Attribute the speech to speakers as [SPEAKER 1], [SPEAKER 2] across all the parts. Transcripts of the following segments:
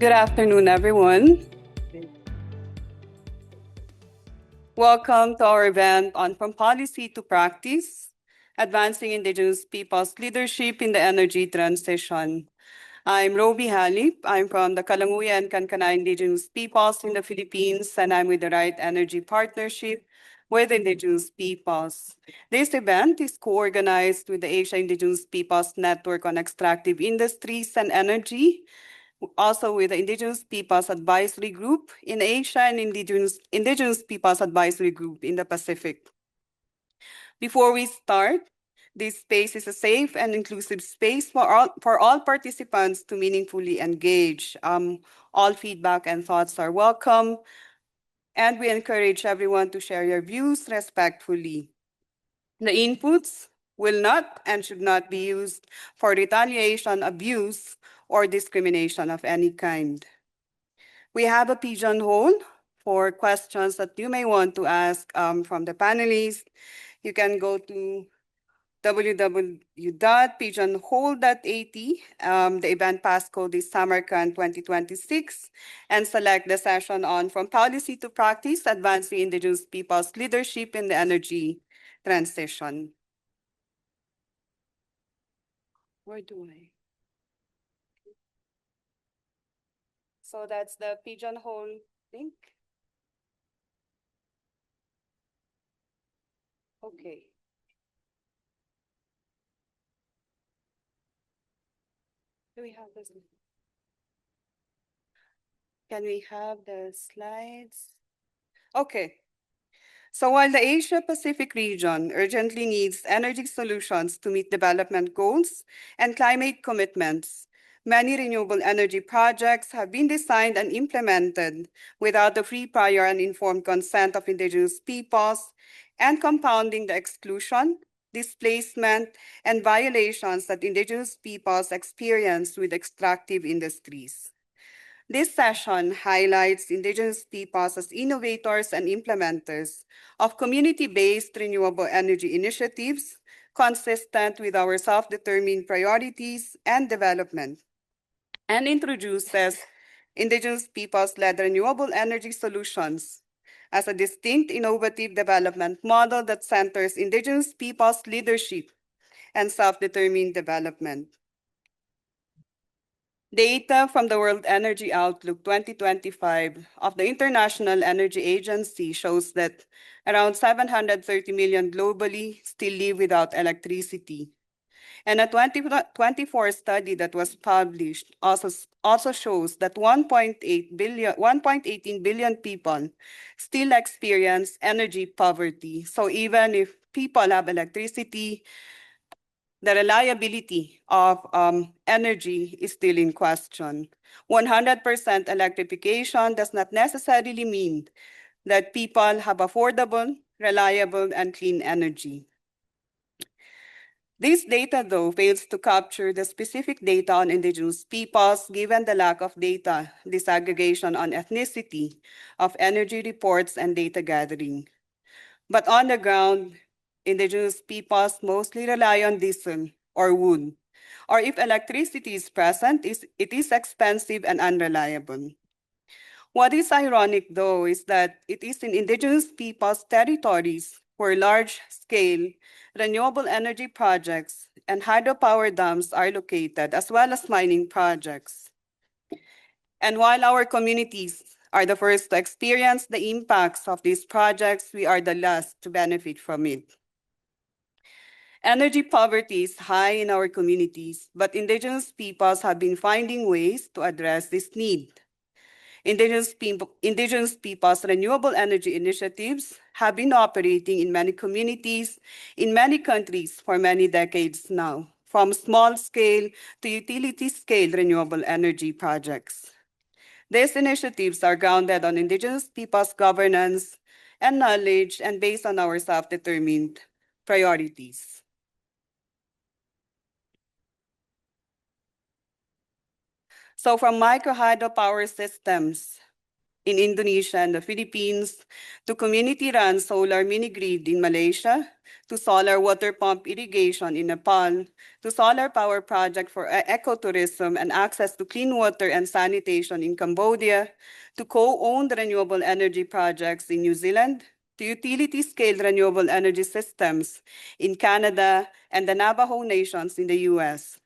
[SPEAKER 1] Good afternoon, everyone. Welcome to our event on From Policy to Practice, Advancing Indigenous Peoples Leadership in the Energy Transition. I'm Roby Halip. I'm from the Kalanguya and Kankana Indigenous Peoples in the Philippines, and I'm with the Right Energy Partnership with Indigenous Peoples. This event is co-organized with the Asia Indigenous Peoples Network on Extractive Industries and Energy, also with the Indigenous Peoples Advisory Group in Asia and Indigenous Peoples Advisory Group in the Pacific. Before we start, this space is a safe and inclusive space for all participants to meaningfully engage. All feedback and thoughts are welcome, and we encourage everyone to share your views respectfully. The inputs will not and should not be used for retaliation, abuse, or discrimination of any kind. We have a pigeonhole for questions that you may want to ask from the panelists. You can go to www.pigeonhole.at. The event passcode is Samarkand 2026, and select the session on From Policy to Practice, Advancing Indigenous Peoples Leadership in the Energy Transition. Where do I? So that's the pigeonhole link. Okay. Do we have this? Can we have the slides? Okay. So while the Asia-Pacific region urgently needs energy solutions to meet development goals and climate commitments, many renewable energy projects have been designed and implemented without the free, prior, and informed consent of Indigenous peoples, and compounding the exclusion, displacement, and violations that Indigenous peoples experience with extractive industries. This session highlights Indigenous peoples as innovators and implementers of community-based renewable energy initiatives consistent with our self-determined priorities and development, and introduces Indigenous peoples-led renewable energy solutions as a distinct innovative development model that centers Indigenous peoples' leadership and self-determined development. Data from the World Energy Outlook 2025 of the International Energy Agency shows that around 730 million globally still live without electricity. And a 2024 study that was published also shows that 1.18 billion people still experience energy poverty. So even if people have electricity, the reliability of energy is still in question. 100% electrification does not necessarily mean that people have affordable, reliable, and clean energy. This data, though, fails to capture the specific data on Indigenous peoples given the lack of data disaggregation on ethnicity of energy reports and data gathering. But on the ground, Indigenous peoples mostly rely on diesel or wood, or if electricity is present, it is expensive and unreliable. What is ironic, though, is that it is in Indigenous peoples' territories where large-scale renewable energy projects and hydropower dams are located, as well as mining projects. And while our communities are the first to experience the impacts of these projects, we are the last to benefit from it. Energy poverty is high in our communities, but Indigenous peoples have been finding ways to address this need. Indigenous peoples' renewable energy initiatives have been operating in many communities, in many countries for many decades now, from small-scale to utility-scale renewable energy projects. These initiatives are grounded on Indigenous peoples' governance and knowledge and based on our self-determined priorities. So from micro hydropower systems in Indonesia and the Philippines, to community-run solar mini-grid in Malaysia, to solar water pump irrigation in Nepal, to solar power project for ecotourism and access to clean water and sanitation in Cambodia, to co-owned renewable energy projects in New Zealand, to utility-scale renewable energy systems in Canada and the Navajo nations in the US.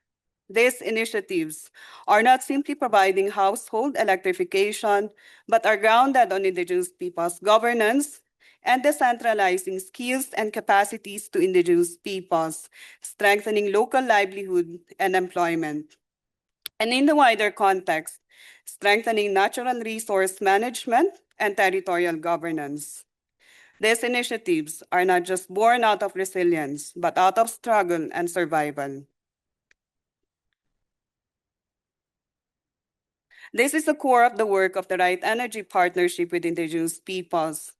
[SPEAKER 1] These initiatives are not simply providing household electrification, but are grounded on Indigenous peoples' governance and decentralizing skills and capacities to Indigenous peoples, strengthening local livelihood and employment. And in the wider context, strengthening natural resource management and territorial governance. These initiatives are not just born out of resilience, but out of struggle and survival. This is the core of the work of the Right Energy Partnership with Indigenous Peoples,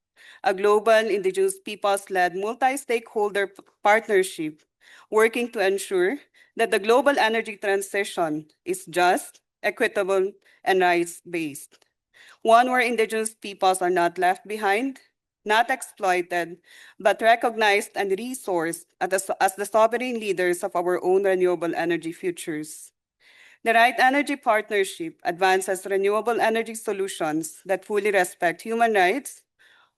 [SPEAKER 1] a global Indigenous Peoples-led multi-stakeholder partnership working to ensure that the global energy transition is just, equitable, and rights-based. One where Indigenous peoples are not left behind, not exploited, but recognized and resourced as the sovereign leaders of our own renewable energy futures. The Right Energy Partnership advances renewable energy solutions that fully respect human rights,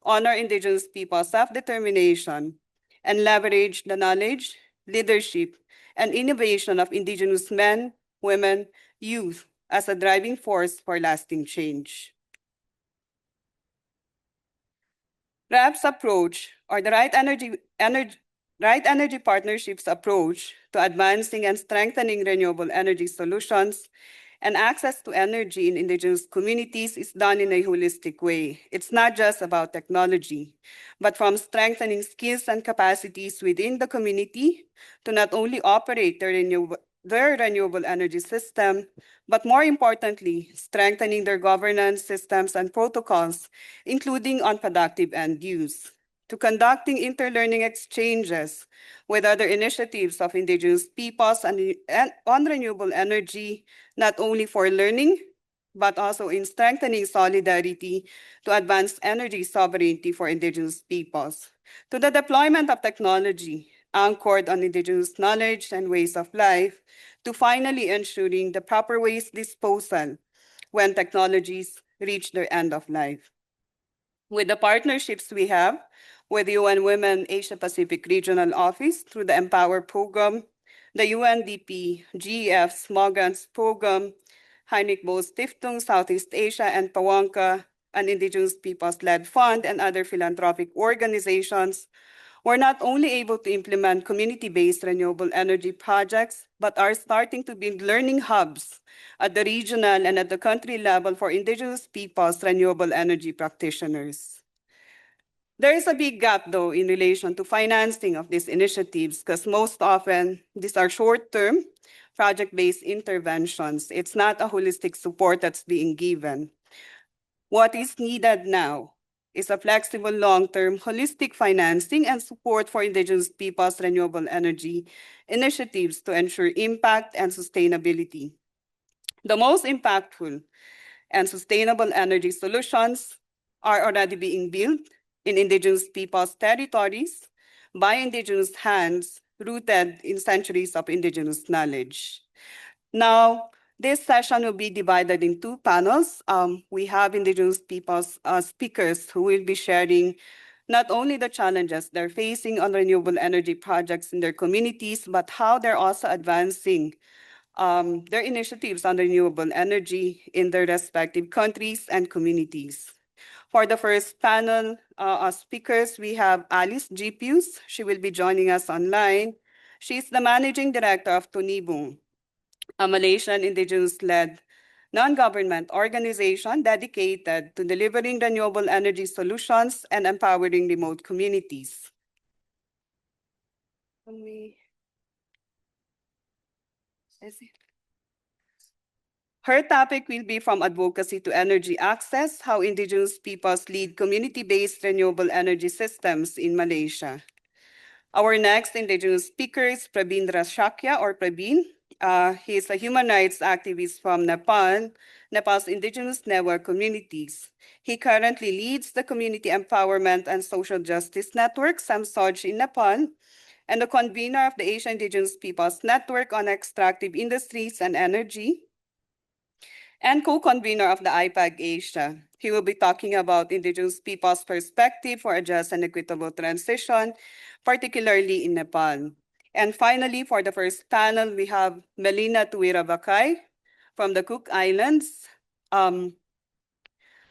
[SPEAKER 1] honor Indigenous people's self-determination, and leverage the knowledge, leadership, and innovation of Indigenous men, women, youth as a driving force for lasting change. RAP's approach, or the Right Energy Partnership's approach to advancing and strengthening renewable energy solutions and access to energy in Indigenous communities is done in a holistic way. It's not just about technology, but from strengthening skills and capacities within the community to not only operate their renewable energy system, but more importantly, strengthening their governance systems and protocols, including on productive end use, to conducting interlearning exchanges with other initiatives of Indigenous peoples and on renewable energy, not only for learning, but also in strengthening solidarity to advance energy sovereignty for Indigenous peoples, to the deployment of technology anchored on Indigenous knowledge and ways of life, to finally ensuring the proper waste disposal when technologies reach their end of life. With the partnerships we have with UN Women Asia Pacific Regional Office through the Empower Program, the UNDP GEF Small Grants Program, Heinrich Böll Stiftung Southeast Asia, and Pawanka, an Indigenous Peoples-led fund, and other philanthropic organizations, we're not only able to implement community-based renewable energy projects, but are starting to build learning hubs at the regional and at the country level for Indigenous peoples' renewable energy practitioners. There is a big gap, though, in relation to financing of these initiatives, because most often these are short-term, project-based interventions. It's not a holistic support that's being given. What is needed now is a flexible, long-term, holistic financing and support for Indigenous peoples' renewable energy initiatives to ensure impact and sustainability. The most impactful and sustainable energy solutions are already being built in Indigenous peoples' territories by Indigenous hands rooted in centuries of Indigenous knowledge. Now, this session will be divided in two panels. We have Indigenous peoples speakers who will be sharing not only the challenges they're facing on renewable energy projects in their communities, but how they're also advancing their initiatives on renewable energy in their respective countries and communities. For the first panel of speakers, we have Alice Gipius. She will be joining us online. She's the Managing Director of Tunibung, a Malaysian Indigenous-led non-government organization dedicated to delivering renewable energy solutions and empowering remote communities. Her topic will be From Advocacy to Energy Access, How Indigenous Peoples Lead Community-Based Renewable Energy Systems in Malaysia. Our next Indigenous speaker is Prabindra Shakya, or Prabin, He is a human rights activist from Nepal, Nepal's indigenous network communities. He currently leads the Community Empowerment and Social Justice Network, SAMSOJ, in Nepal, and the convener of the Asian Indigenous Peoples Network on Extractive Industries and Energy, and co-convener of the IPAG Asia. He will be talking about Indigenous people's perspective for a just and equitable transition, particularly in Nepal. And finally, for the first panel, we have Melina Tuirabakay from the Cook Islands.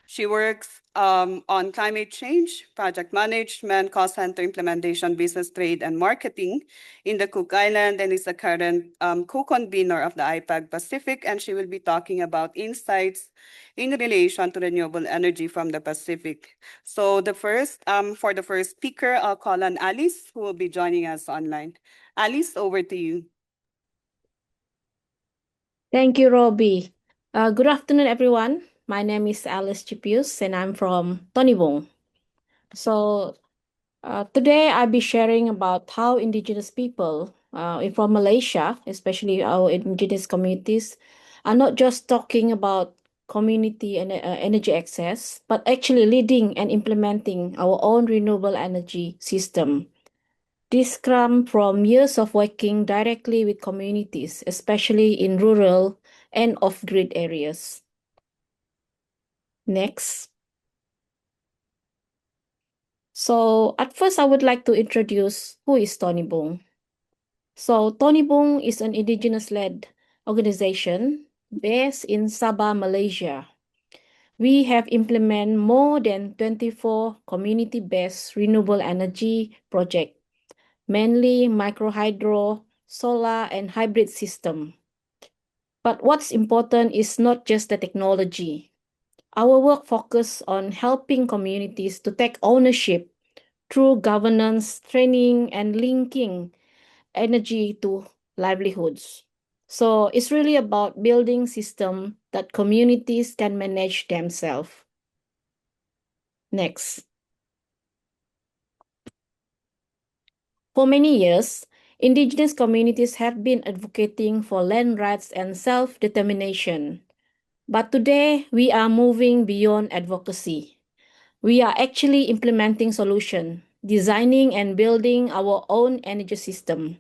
[SPEAKER 1] She works on climate change, project management, cost center implementation, business, trade, and marketing in the Cook Island, and is the current co-convener of the IPAG Pacific, and she will be talking about insights in relation to renewable energy from the Pacific. So for the first speaker, I'll call on Alice, who will be joining us online. Alice, over to you.
[SPEAKER 2] Thank you, Robbie. Good afternoon, everyone. My name is Alice Chipius, and I'm from Tonibong. So today I'll be sharing about how Indigenous people from Malaysia, especially our Indigenous communities, are not just talking about community and energy access, but actually leading and implementing our own renewable energy system. This comes from years of working directly with communities, especially in rural and off-grid areas. Next. So at first, I would like to introduce who is Tonibong. So Tonibong is an Indigenous-led organization based in Sabah, Malaysia. We have implemented more than 24 community-based renewable energy projects, mainly microhydro, solar, and hybrid system. But what's important is not just the technology. Our work focuses on helping communities to take ownership through governance, training, and linking energy to livelihoods. So it's really about building systems that communities can manage themselves. Next. For many years, Indigenous communities have been advocating for land rights and self-determination. But today, we are moving beyond advocacy. We are actually implementing solutions, designing and building our own energy system.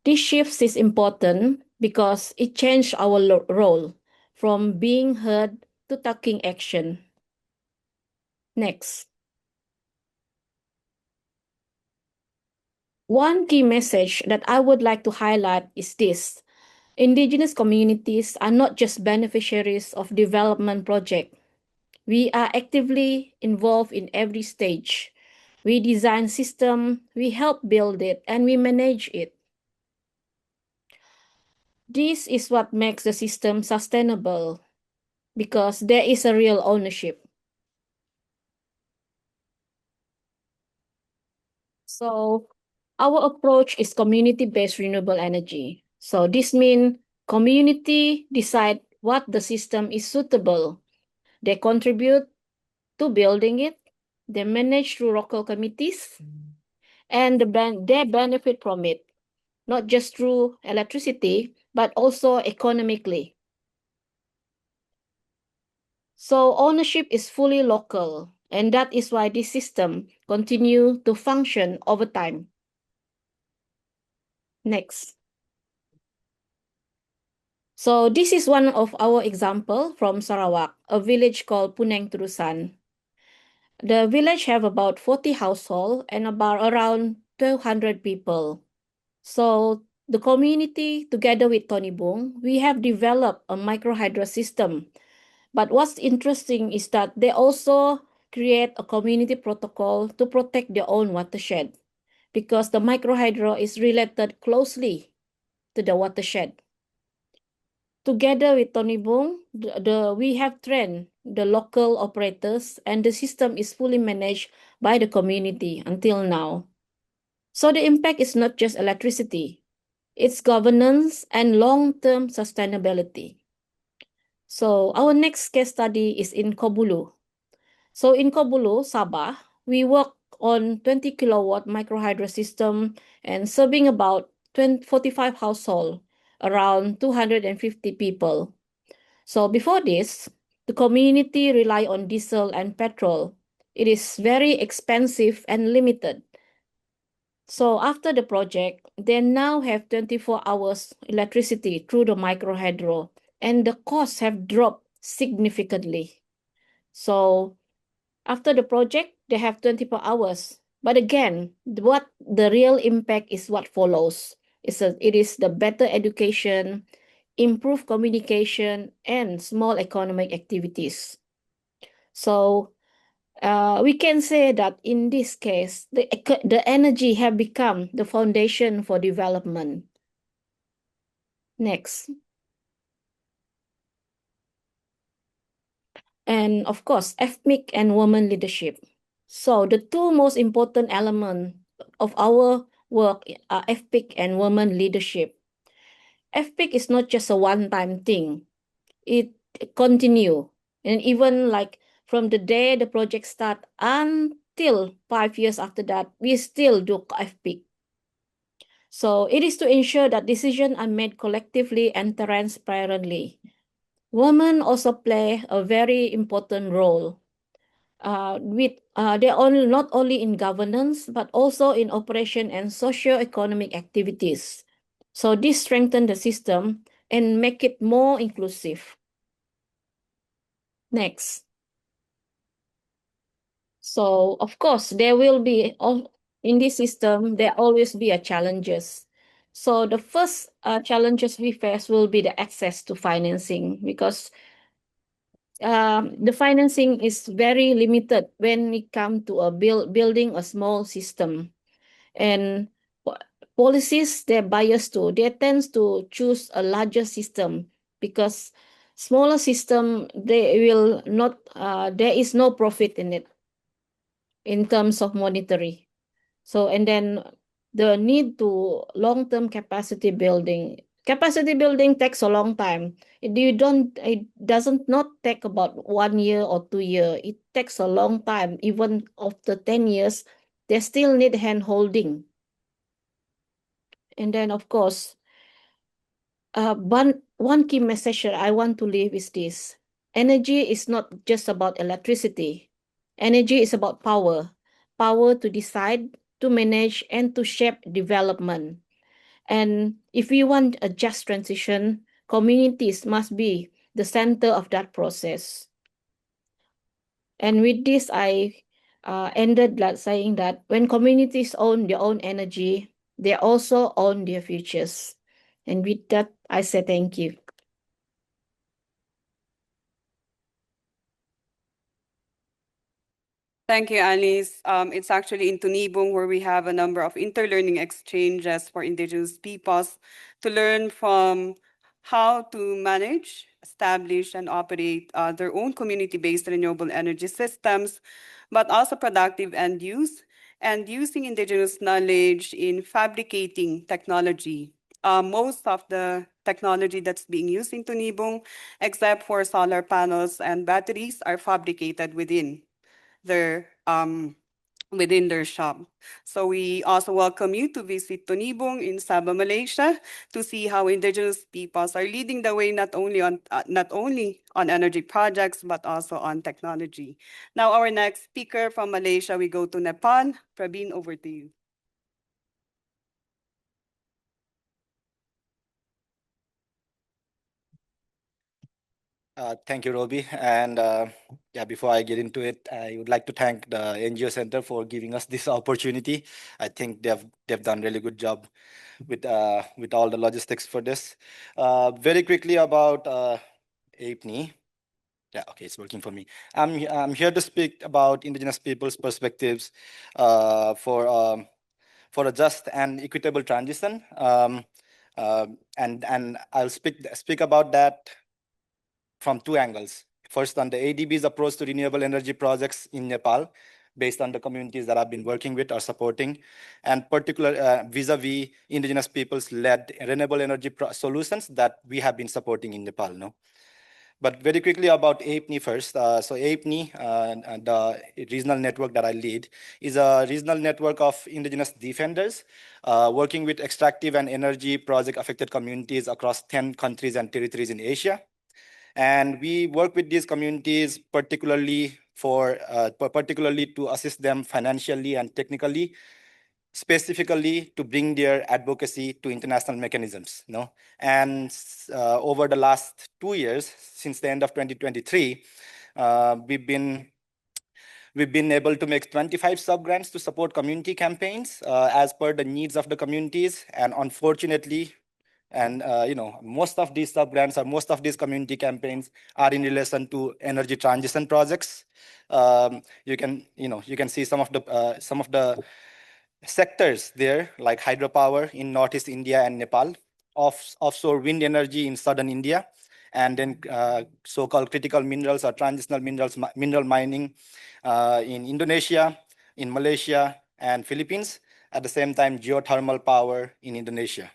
[SPEAKER 2] This shift is important because it changed our role from being heard to taking action. Next. One key message that I would like to highlight is this. Indigenous communities are not just beneficiaries of development projects. We are actively involved in every stage. We design system, we help build it, and we manage it. This is what makes the system sustainable because there is a real ownership. So our approach is community-based renewable energy. So this means community decide what the system is suitable. They contribute to building it. They manage through local committees, and they benefit from it, not just through electricity, but also economically. So ownership is fully local, and that is why this system continue to function over time. Next. So this is one of our example from Sarawak, a village called Puneng Terusan. The village have about 40 households and about around 1,200 people. So the community, together with Tonibong, we have developed a microhydro system. But what's interesting is that they also create a community protocol to protect their own watershed because the microhydro is related closely to the watershed. Together with Tonibong, we have trained the local operators and the system is fully managed by the community until now. So the impact is not just electricity, it's governance and long-term sustainability. So our next case study is in Kobulu. So in Kobulu, Sabah, we work on 20 kilowatt microhydro system and serving about 45 households around 250 people. So before this, the community rely on diesel and petrol. It is very expensive and limited. So after the project, they now have 24 hours electricity through the microhydro, and the costs have dropped significantly. So after the project, they have 24 hours. But again, what the real impact is what follows. It is the better education, improved communication, and small economic activities. So we can say that in this case, the energy have become the foundation for development. Next. And of course, ethnic and women leadership. So the two most important elements of our work are ethnic and women leadership. Ethnic is not just a one-time thing. It continue. And even like from the day the project start until 5 years after that, we still do ethnic. So it is to ensure that decisions are made collectively and transparently. Women also play a very important role. They're not only in governance, but also in operation and socio-economic activities. So this strengthens the system and make it more inclusive. Next. So of course, there will be, in this system, there always be a challenges. So the first challenges we face will be the access to financing, because the financing is very limited when it comes to building a small system. And policies, they're biased to, they tend to choose a larger system, because smaller system, they will not, there is no profit in it in terms of monetary. So, and then the need to long-term capacity building. Capacity building takes a long time. It doesn't not take about 1 year or 2 years. It takes a long time. Even after 10 years, they still need hand holding. And then of course, one key message I want to leave is this. Energy is not just about electricity. Energy is about power. Power to decide, to manage, and to shape development. And if we want a just transition, communities must be the center of that process. And with this, I ended saying that when communities own their own energy, they also own their futures. And with that, I say thank you.
[SPEAKER 1] Thank you, Alice. It's actually in Tunibong where we have a number of interlearning exchanges for Indigenous peoples to learn from how to manage, establish, and operate their own community-based renewable energy systems, but also productive end use, and using Indigenous knowledge in fabricating technology. Most of the technology that's being used in Tunibong, except for solar panels and batteries, are fabricated their within their shop. So we also welcome you to visit Tunibong in Sabah, Malaysia, to see how Indigenous peoples are leading the way not only on energy projects but also on technology. Now our next speaker from Malaysia, we go to Nepal. Praveen, over to you.
[SPEAKER 3] Thank you, Roby. And yeah, before I get into it, I would like to thank the NGO Center for giving us this opportunity. I think they've done really good job with all the logistics for this. Very quickly about APNI. Yeah, okay, it's working for me. I'm here to speak about Indigenous people's perspectives for a just and equitable transition. And I'll speak about that from two angles. First, on the ADB's approach to renewable energy projects in Nepal, based on the communities that I've been working with or supporting, and particular vis-a-vis Indigenous peoples-led renewable energy solutions that we have been supporting in Nepal. No? But very quickly about APNI first. So APNI, the regional network that I lead, is a regional network of indigenous defenders working with extractive and energy project affected communities across 10 countries and territories in Asia. And we work with these communities particularly to assist them financially and technically, specifically to bring their advocacy to international mechanisms. And over the last 2 years, since the end of 2023, we've been able to make 25 sub-grants to support community campaigns as per the needs of the communities. And unfortunately, most of these sub-grants or most of these community campaigns are in relation to energy transition projects. You can see some of the sectors there, like hydropower in Northeast India and Nepal, offshore wind energy in southern India, and then so-called critical minerals or transitional minerals, mineral mining in Indonesia, in Malaysia, and Philippines. At the same time, geothermal power in Indonesia.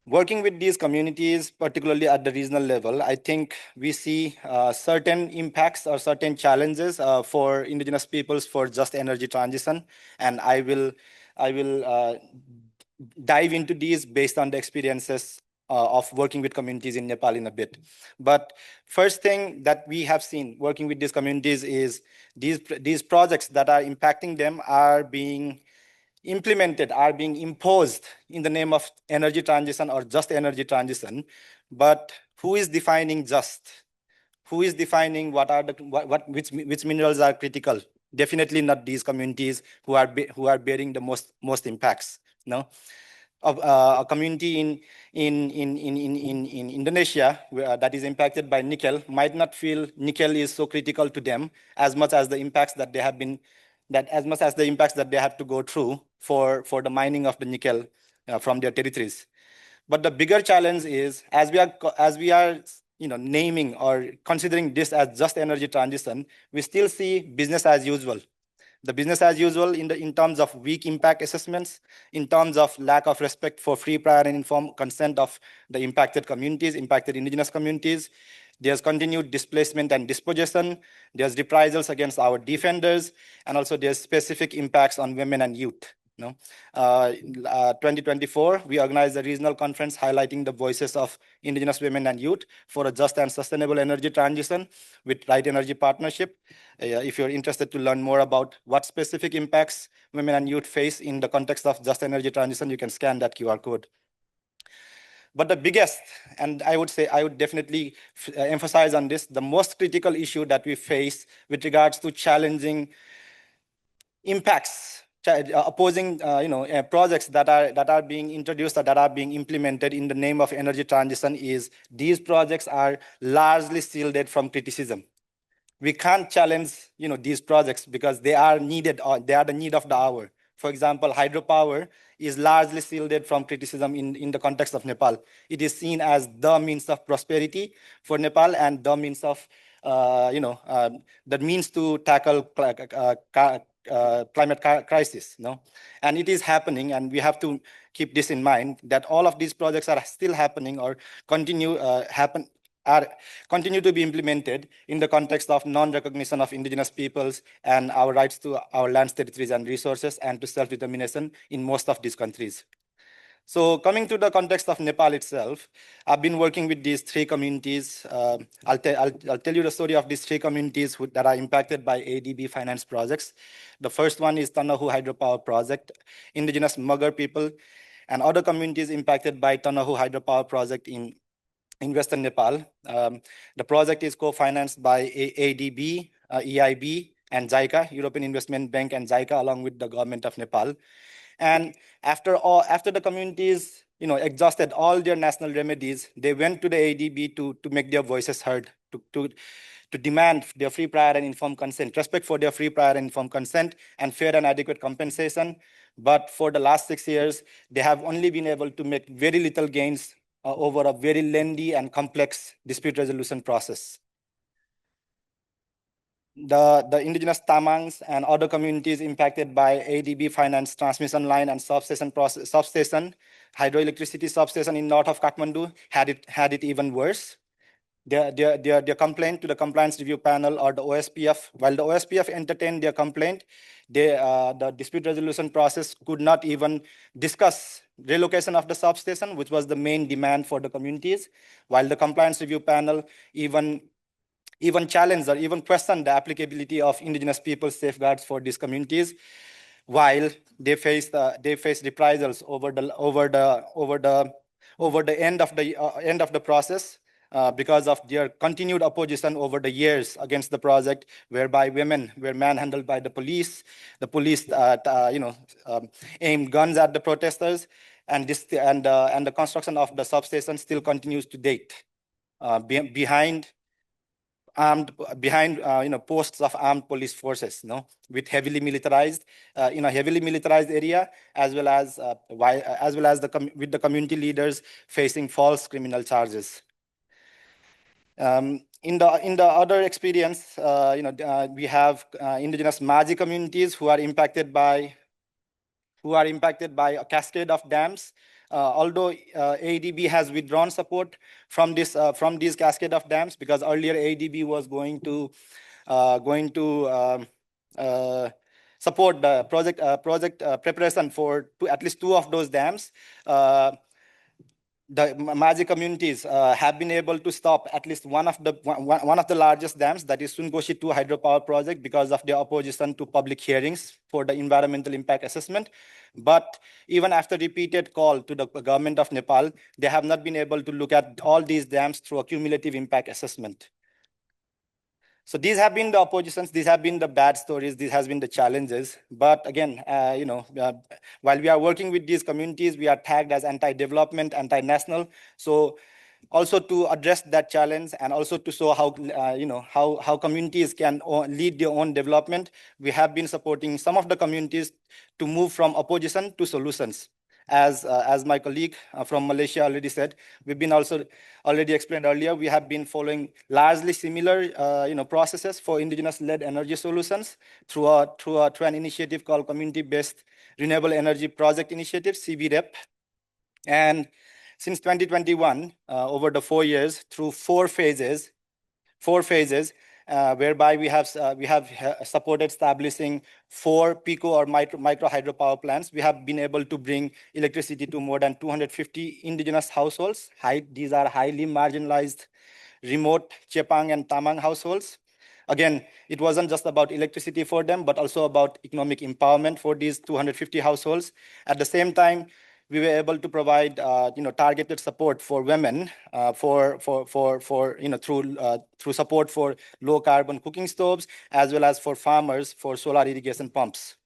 [SPEAKER 3] Working with these communities, particularly at the regional level, I think we see certain impacts or certain challenges for indigenous peoples for just energy transition. And I will dive into these based on the experiences of working with communities in Nepal in a bit. But first thing that we have seen working with these communities is these projects that are impacting them are being implemented, are being imposed in the name of energy transition or just energy transition. But who is defining just? Who is defining which minerals are critical? Definitely not these communities who are bearing the most impacts. A community in Indonesia that is impacted by nickel might not feel nickel is so critical to them as much as the impacts that they have to go through for the mining of the nickel from their territories. But the bigger challenge is as we are naming or considering this as just energy transition, we still see business as usual. The business as usual in terms of weak impact assessments, in terms of lack of respect for free, prior, and informed consent of the impacted indigenous communities. There's continued displacement and dispossession. There's reprisals against our defenders, and also there's specific impacts on women and youth. 2024, we organized a regional conference highlighting the voices of indigenous women and youth for a just and sustainable energy transition with Right Energy Partnership. If you're interested to learn more about what specific impacts women and youth face in the context of just energy transition, you can scan that QR code. But the biggest, and I would definitely emphasize on this, the most critical issue that we face with regards to challenging impacts, opposing projects that are being introduced or that are being implemented in the name of energy transition is these projects are largely shielded from criticism. We can't challenge these projects because they are needed, or they are the need of the hour. For example, hydropower is largely shielded from criticism in the context of Nepal. It is seen as the means of prosperity for Nepal and the means of the means to tackle climate crisis. And it is happening, and we have to keep this in mind that all of these projects are still happening or continue to be implemented in the context of non-recognition of indigenous peoples and our rights to our lands, territories, and resources, and to self-determination in most of these countries. So coming to the context of Nepal itself, I've been working with these three communities. I'll tell you the story of these three communities that are impacted by ADB finance projects. The first one is Tanahu Hydropower Project, indigenous Magar people, and other communities impacted by Tanahu Hydropower Project in Western Nepal. The project is co-financed by ADB, EIB, and JICA, European Investment Bank, and JICA, along with the government of Nepal. And after the communities exhausted all their national remedies, they went to the ADB to make their voices heard, to demand their free, prior, and informed consent, respect for their free, prior, and informed consent, and fair and adequate compensation. But for the last 6 years, they have only been able to make very little gains over a very lengthy and complex dispute resolution process. The indigenous Tamangs and other communities impacted by ADB finance transmission line and substation hydroelectricity substation in north of Kathmandu had it even worse. their complaint to the compliance review panel or the OSPF. While the OSPF entertained their complaint, the dispute resolution process could not even discuss relocation of the substation, which was the main demand for the communities, while the compliance review panel even challenged or even questioned the applicability of indigenous peoples safeguards for these communities, while they faced reprisals over the end of the process because of their continued opposition over the years against the project, whereby women were manhandled by the police. The police, aimed guns at the protesters, and the construction of the substation still continues to date behind posts of armed police forces, with heavily militarized in a heavily militarized area, as well as with the community leaders facing false criminal charges. In the other experience, we have indigenous Maji communities who are impacted by a cascade of dams. Although ADB has withdrawn support from these cascade of dams, because earlier ADB was going to support the project preparation for at least two of those dams. The Maji communities have been able to stop at least one of the largest dams, that is Sungoshi 2 hydropower project, because of their opposition to public hearings for the environmental impact assessment. But even after repeated call to the government of Nepal, they have not been able to look at all these dams through a cumulative impact assessment. So these have been the oppositions, these have been the bad stories, these has been the challenges. But again, while we are working with these communities, we are tagged as anti-development, anti-national. So also to address that challenge, and also to show how communities can lead their own development, we have been supporting some of the communities to move from opposition to solutions. As my colleague from Malaysia already said, we've been also already explained earlier, we have been following largely similar processes for indigenous-led energy solutions through an initiative called Community-Based Renewable Energy Project Initiative, CBREP. And since 2021, over the 4 years, through four phases, whereby we have supported establishing 4 pico or micro hydropower plants. We have been able to bring electricity to more than 250 indigenous households. These are highly marginalized, remote Chepang and Tamang households. Again, it wasn't just about electricity for them, but also about economic empowerment for these 250 households. At the same time, we were able to provide targeted support for women through support for low carbon cooking stoves, as well as for farmers for solar irrigation pumps.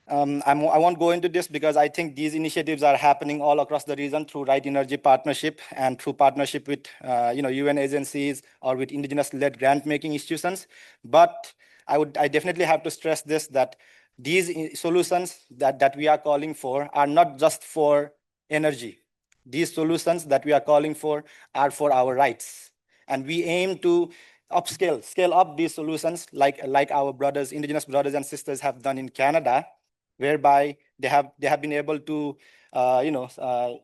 [SPEAKER 3] I won't go into this because I think these initiatives are happening all across the region through Right Energy Partnership and through partnership with UN agencies or with indigenous-led grant-making institutions. But I definitely have to stress this, that these solutions that we are calling for are not just for energy. These solutions that we are calling for are for our rights. And we aim to scale up these solutions like our indigenous brothers and sisters have done in Canada, whereby they have been able to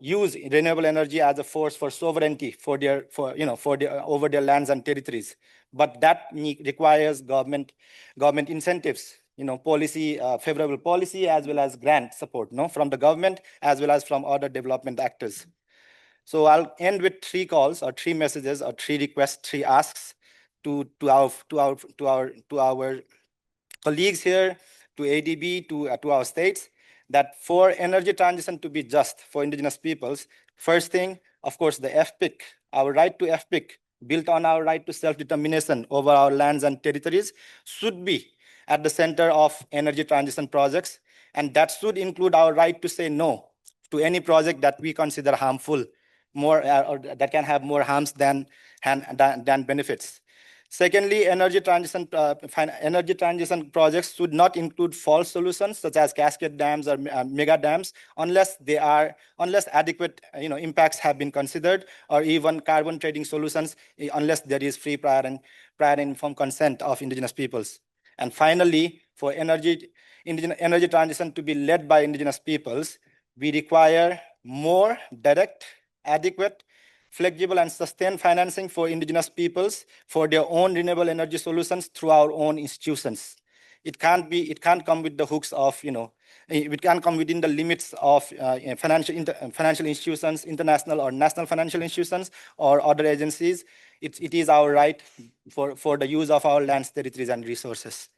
[SPEAKER 3] use renewable energy as a force for sovereignty over their lands and territories. But that requires government incentives, favorable policy, as well as grant support, from the government as well as from other development actors. So I'll end with 3 calls or 3 messages or 3 requests, 3 asks to our colleagues here, to ADB, to our states, that for energy transition to be just for indigenous peoples, first thing, of course, the FPIC, our right to FPIC, built on our right to self-determination over our lands and territories, should be at the center of energy transition projects. And that should include our right to say no to any project that we consider harmful, or that can have more harms than benefits. Secondly, energy transition projects should not include false solutions such as cascade dams or mega dams, unless adequate impacts have been considered, or even carbon trading solutions, unless there is free prior and informed consent of indigenous peoples. And finally, for energy transition to be led by indigenous peoples, we require more direct, adequate, flexible and sustained financing for indigenous peoples for their own renewable energy solutions through our own institutions. It can't come with the hooks of, it can't come within the limits of financial institutions, international or national financial institutions or other agencies. It is our right for the use of our lands, territories, and resources.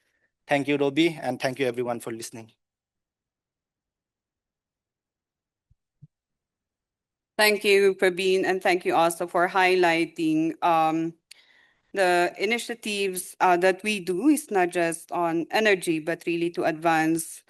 [SPEAKER 3] Thank you, Robi, and thank you everyone for listening.
[SPEAKER 1] Thank you, Praveen, and thank you also for highlighting the initiatives that we do is not just on energy, but really to advance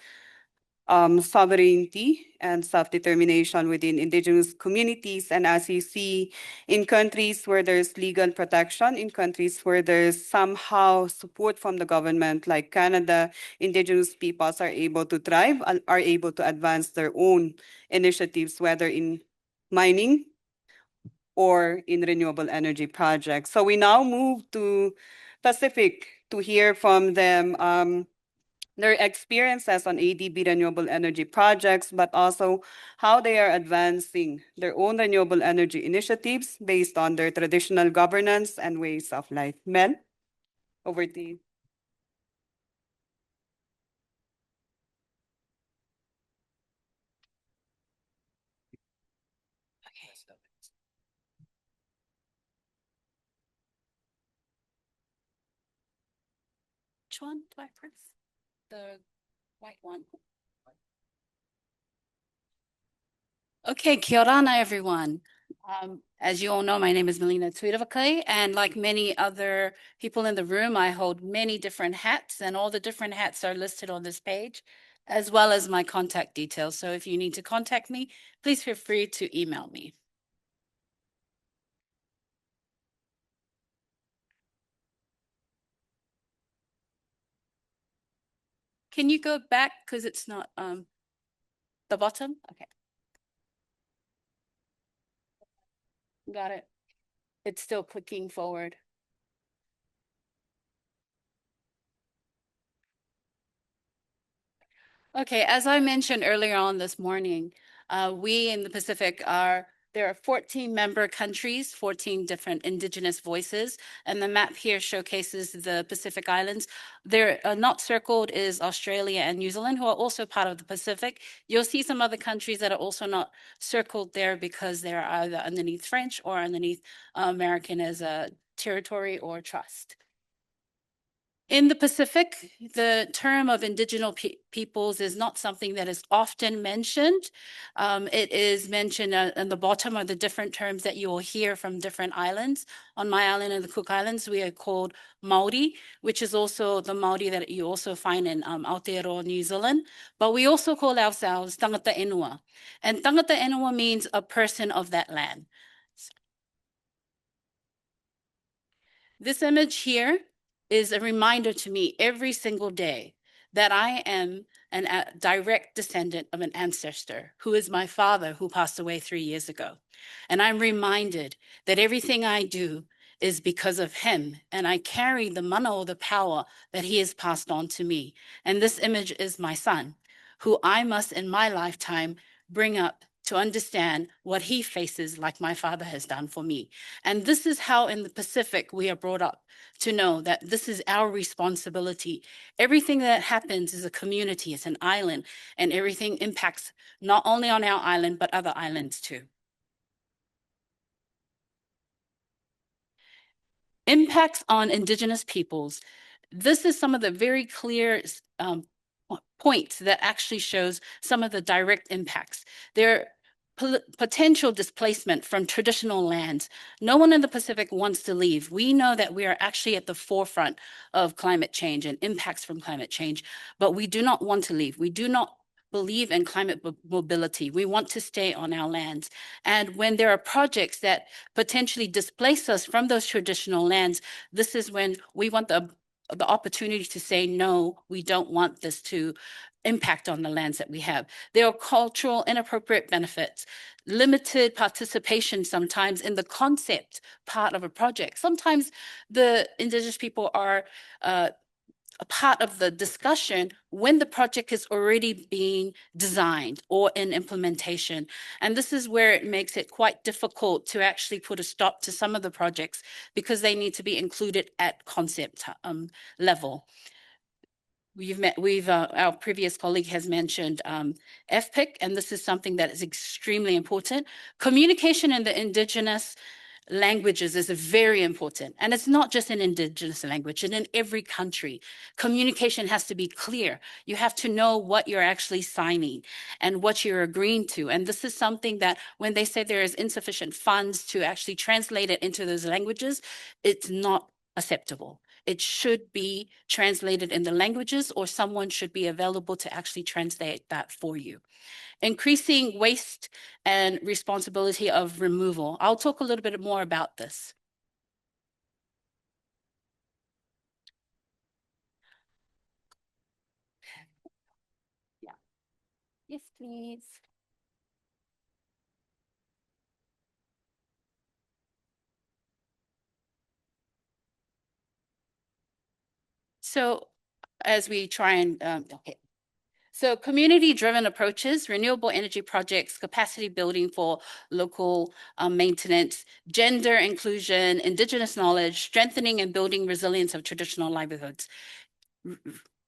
[SPEAKER 1] sovereignty and self-determination within indigenous communities. And as you see, in countries where there's legal protection, in countries where there's somehow support from the government, like Canada, indigenous peoples are able to thrive, are able to advance their own initiatives, whether in mining or in renewable energy projects. So we now move to Pacific to hear from them their experiences on ADB renewable energy projects, but also how they are advancing their own renewable energy initiatives based on their traditional governance and ways of life. Mel, over to you.
[SPEAKER 4] Which one do I press? The white one. Okay, kia orana, everyone. As you all know, my name is Melina Tuiravake, and like many other people in the room, I hold many different hats, and all the different hats are listed on this page, as well as my contact details. So if you need to contact me, please feel free to email me. Can you go back because it's not the bottom? Okay. Got it. It's still clicking forward. Okay, as I mentioned earlier on this morning, we in the Pacific there are 14 member countries, 14 different indigenous voices, and the map here showcases the Pacific Islands. They're not circled is Australia and New Zealand, who are also part of the Pacific. You'll see some other countries that are also not circled there because they're either underneath French or underneath American as a territory or trust. In the Pacific, the term of indigenous peoples is not something that is often mentioned. It is mentioned in the bottom are the different terms that you will hear from different islands. On my island and the Cook Islands, we are called Maori, which is also the Maori that you also find in Aotearoa, New Zealand. But we also call ourselves Tangata Enua. And Tangata Enua means a person of that land. This image here is a reminder to me every single day that I am a direct descendant of an ancestor who is my father who passed away 3 years ago. And I'm reminded that everything I do is because of him, and I carry the mana or the power that he has passed on to me. And this image is my son, who I must in my lifetime bring up to understand what he faces like my father has done for me. And this is how in the Pacific we are brought up to know that this is our responsibility. Everything that happens is a community, it's an island, and everything impacts not only on our island, but other islands too. Impacts on indigenous peoples. This is some of the very clear points that actually shows some of the direct impacts. There potential displacement from traditional lands. No one in the Pacific wants to leave. We know that we are actually at the forefront of climate change and impacts from climate change, but we do not want to leave. We do not believe in climate mobility. We want to stay on our lands. And when there are projects that potentially displace us from those traditional lands, this is when we want the opportunity to say, no, we don't want this to impact on the lands that we have. There are cultural inappropriate benefits, limited participation sometimes in the concept part of a project. Sometimes the indigenous people are a part of the discussion when the project is already being designed or in implementation. And this is where it makes it quite difficult to actually put a stop to some of the projects because they need to be included at concept level. Our previous colleague has mentioned FPIC, and this is something that is extremely important. Communication in the Indigenous languages is very important. And it's not just an Indigenous language, and in every country, communication has to be clear. You have to know what you're actually signing and what you're agreeing to. And this is something that when they say there is insufficient funds to actually translate it into those languages, it's not acceptable. It should be translated in the languages, or someone should be available to actually translate that for you. Increasing waste and responsibility of removal. I'll talk a little bit more about this. Yeah. Yes, please. So as we try and, okay. So community-driven approaches, renewable energy projects, capacity building for local maintenance, gender inclusion, Indigenous knowledge, strengthening and building resilience of traditional livelihoods.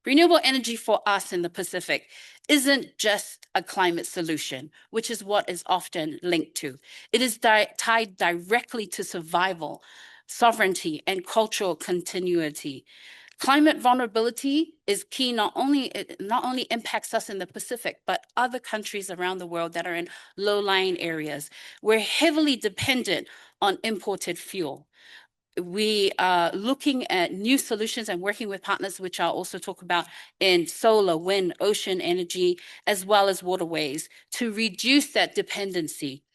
[SPEAKER 4] Renewable energy for us in the Pacific isn't just a climate solution, which is what is often linked to. It is tied directly to survival, sovereignty, and cultural continuity. Climate vulnerability is key. It not only impacts us in the Pacific, but other countries around the world that are in low-lying areas. We're heavily dependent on imported fuel. We are looking at new solutions and working with partners, which I'll also talk about in solar, wind, ocean energy, as well as waterways, to reduce that dependency.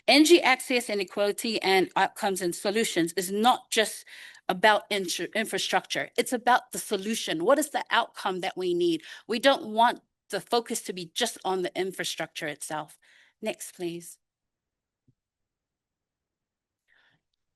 [SPEAKER 4] Energy access and equality and outcomes and solutions is not just about infrastructure. It's about the solution. What is the outcome that we need? We don't want the focus to be just on the infrastructure itself. Next, please.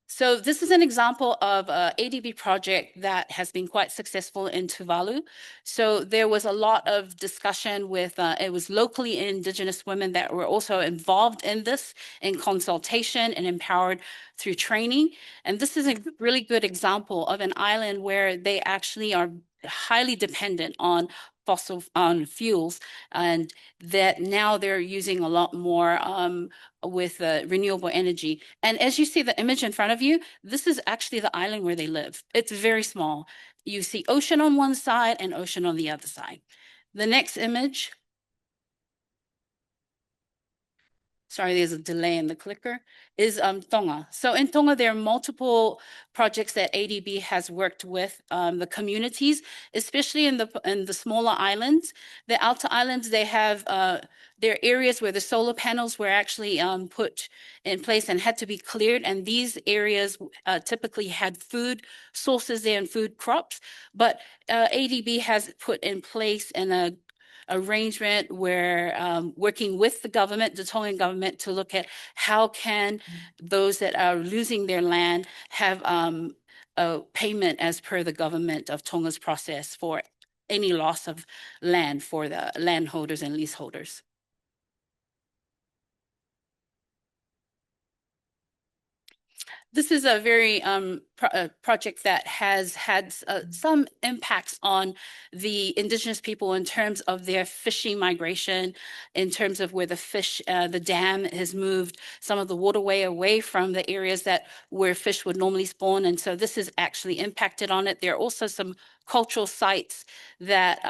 [SPEAKER 4] So this is an example of an ADB project that has been quite successful in Tuvalu. So there was a lot of discussion with, it was locally Indigenous women that were also involved in this, in consultation and empowered through training. And this is a really good example of an island where they actually are highly dependent on fuels, and that now they're using a lot more with renewable energy. And as you see the image in front of you, this is actually the island where they live. It's very small. You see ocean on one side and ocean on the other side. The next image. Sorry, there's a delay in the clicker, is Tonga. So in Tonga, there are multiple projects that ADB has worked with the communities, especially in the smaller islands. The outer islands, they have there are areas where the solar panels were actually put in place and had to be cleared. And these areas typically had food sources there and food crops. But ADB has put in place in a arrangement where working with the government, the Tongan government, to look at how can those that are losing their land have a payment as per the government of Tonga's process for any loss of land for the landholders and leaseholders. This is a very project that has had some impacts on the Indigenous people in terms of their fishing migration, in terms of where the fish, the dam has moved some of the waterway away from the areas that where fish would normally spawn. And so this has actually impacted on it. There are also some cultural sites that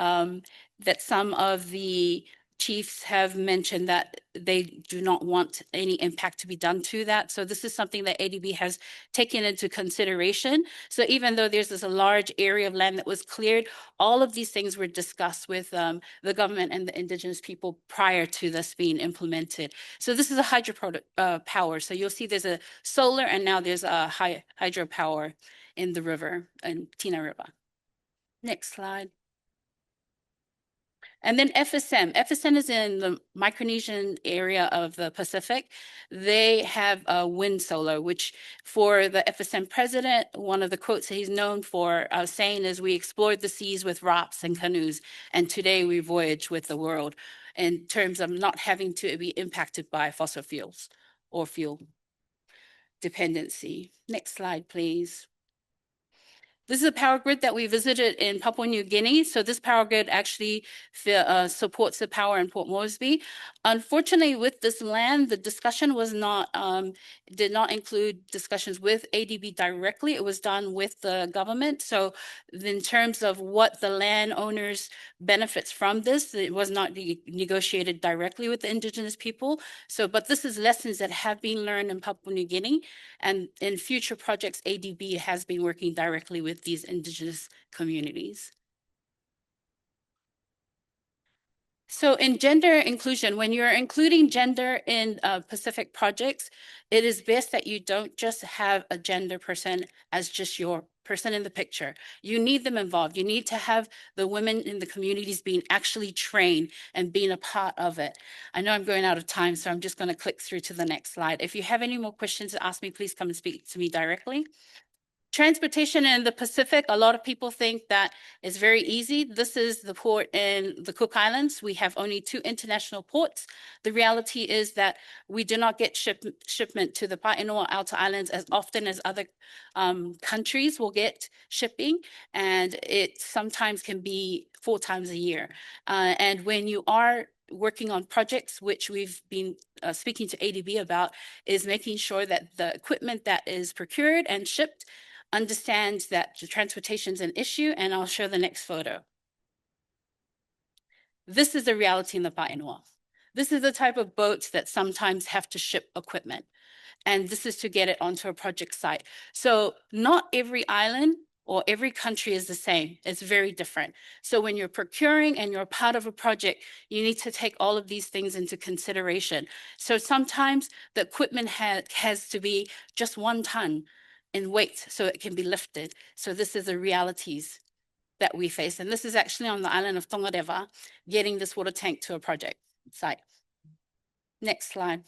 [SPEAKER 4] that some of the chiefs have mentioned that they do not want any impact to be done to that. So this is something that ADB has taken into consideration. So even though there's this a large area of land that was cleared, all of these things were discussed with the government and the Indigenous people prior to this being implemented. So this is a hydro power. So you'll see there's a solar and now there's a hydropower in the river, in Tina River. Next slide. And then FSM. FSM is in the Micronesian area of the Pacific. They have wind solar, which for the FSM president, one of the quotes that he's known for saying is, "We explored the seas with rafts and canoes, and today we voyage with the world," in terms of not having to be impacted by fossil fuels or fuel dependency. Next slide, please. This is a power grid that we visited in Papua New Guinea. So this power grid actually supports the power in Port Moresby. Unfortunately, with this land, the discussion was not, did not include discussions with ADB directly. It was done with the government. So in terms of what the landowners benefits from this, it was not negotiated directly with the indigenous people. So, but this is lessons that have been learned in Papua New Guinea. And in future projects, ADB has been working directly with these indigenous communities. So in gender inclusion, when you're including gender in Pacific projects, it is best that you don't just have a gender person as just your person in the picture. You need them involved. You need to have the women in the communities being actually trained and being a part of it. I know I'm going out of time, so I'm just going to click through to the next slide. If you have any more questions to ask me, please come and speak to me directly. Transportation in the Pacific, a lot of people think that it's very easy. This is the port in the Cook Islands. We have only 2 international ports. The reality is that we do not get shipment to the Painoa Outer Islands as often as other countries will get shipping, and it sometimes can be 4 times a year. And when you are working on projects, which we've been speaking to ADB about, is making sure that the equipment that is procured and shipped understands that the transportation is an issue, and I'll show the next photo. This is the reality in the Painoa. This is the type of boats that sometimes have to ship equipment, and this is to get it onto a project site. So not every island or every country is the same. It's very different. So when you're procuring and you're part of a project, you need to take all of these things into consideration. So sometimes the equipment has to be just 1 ton in weight so it can be lifted. So this is the realities that we face. And this is actually on the island of Tongareva, getting this water tank to a project site. Next slide.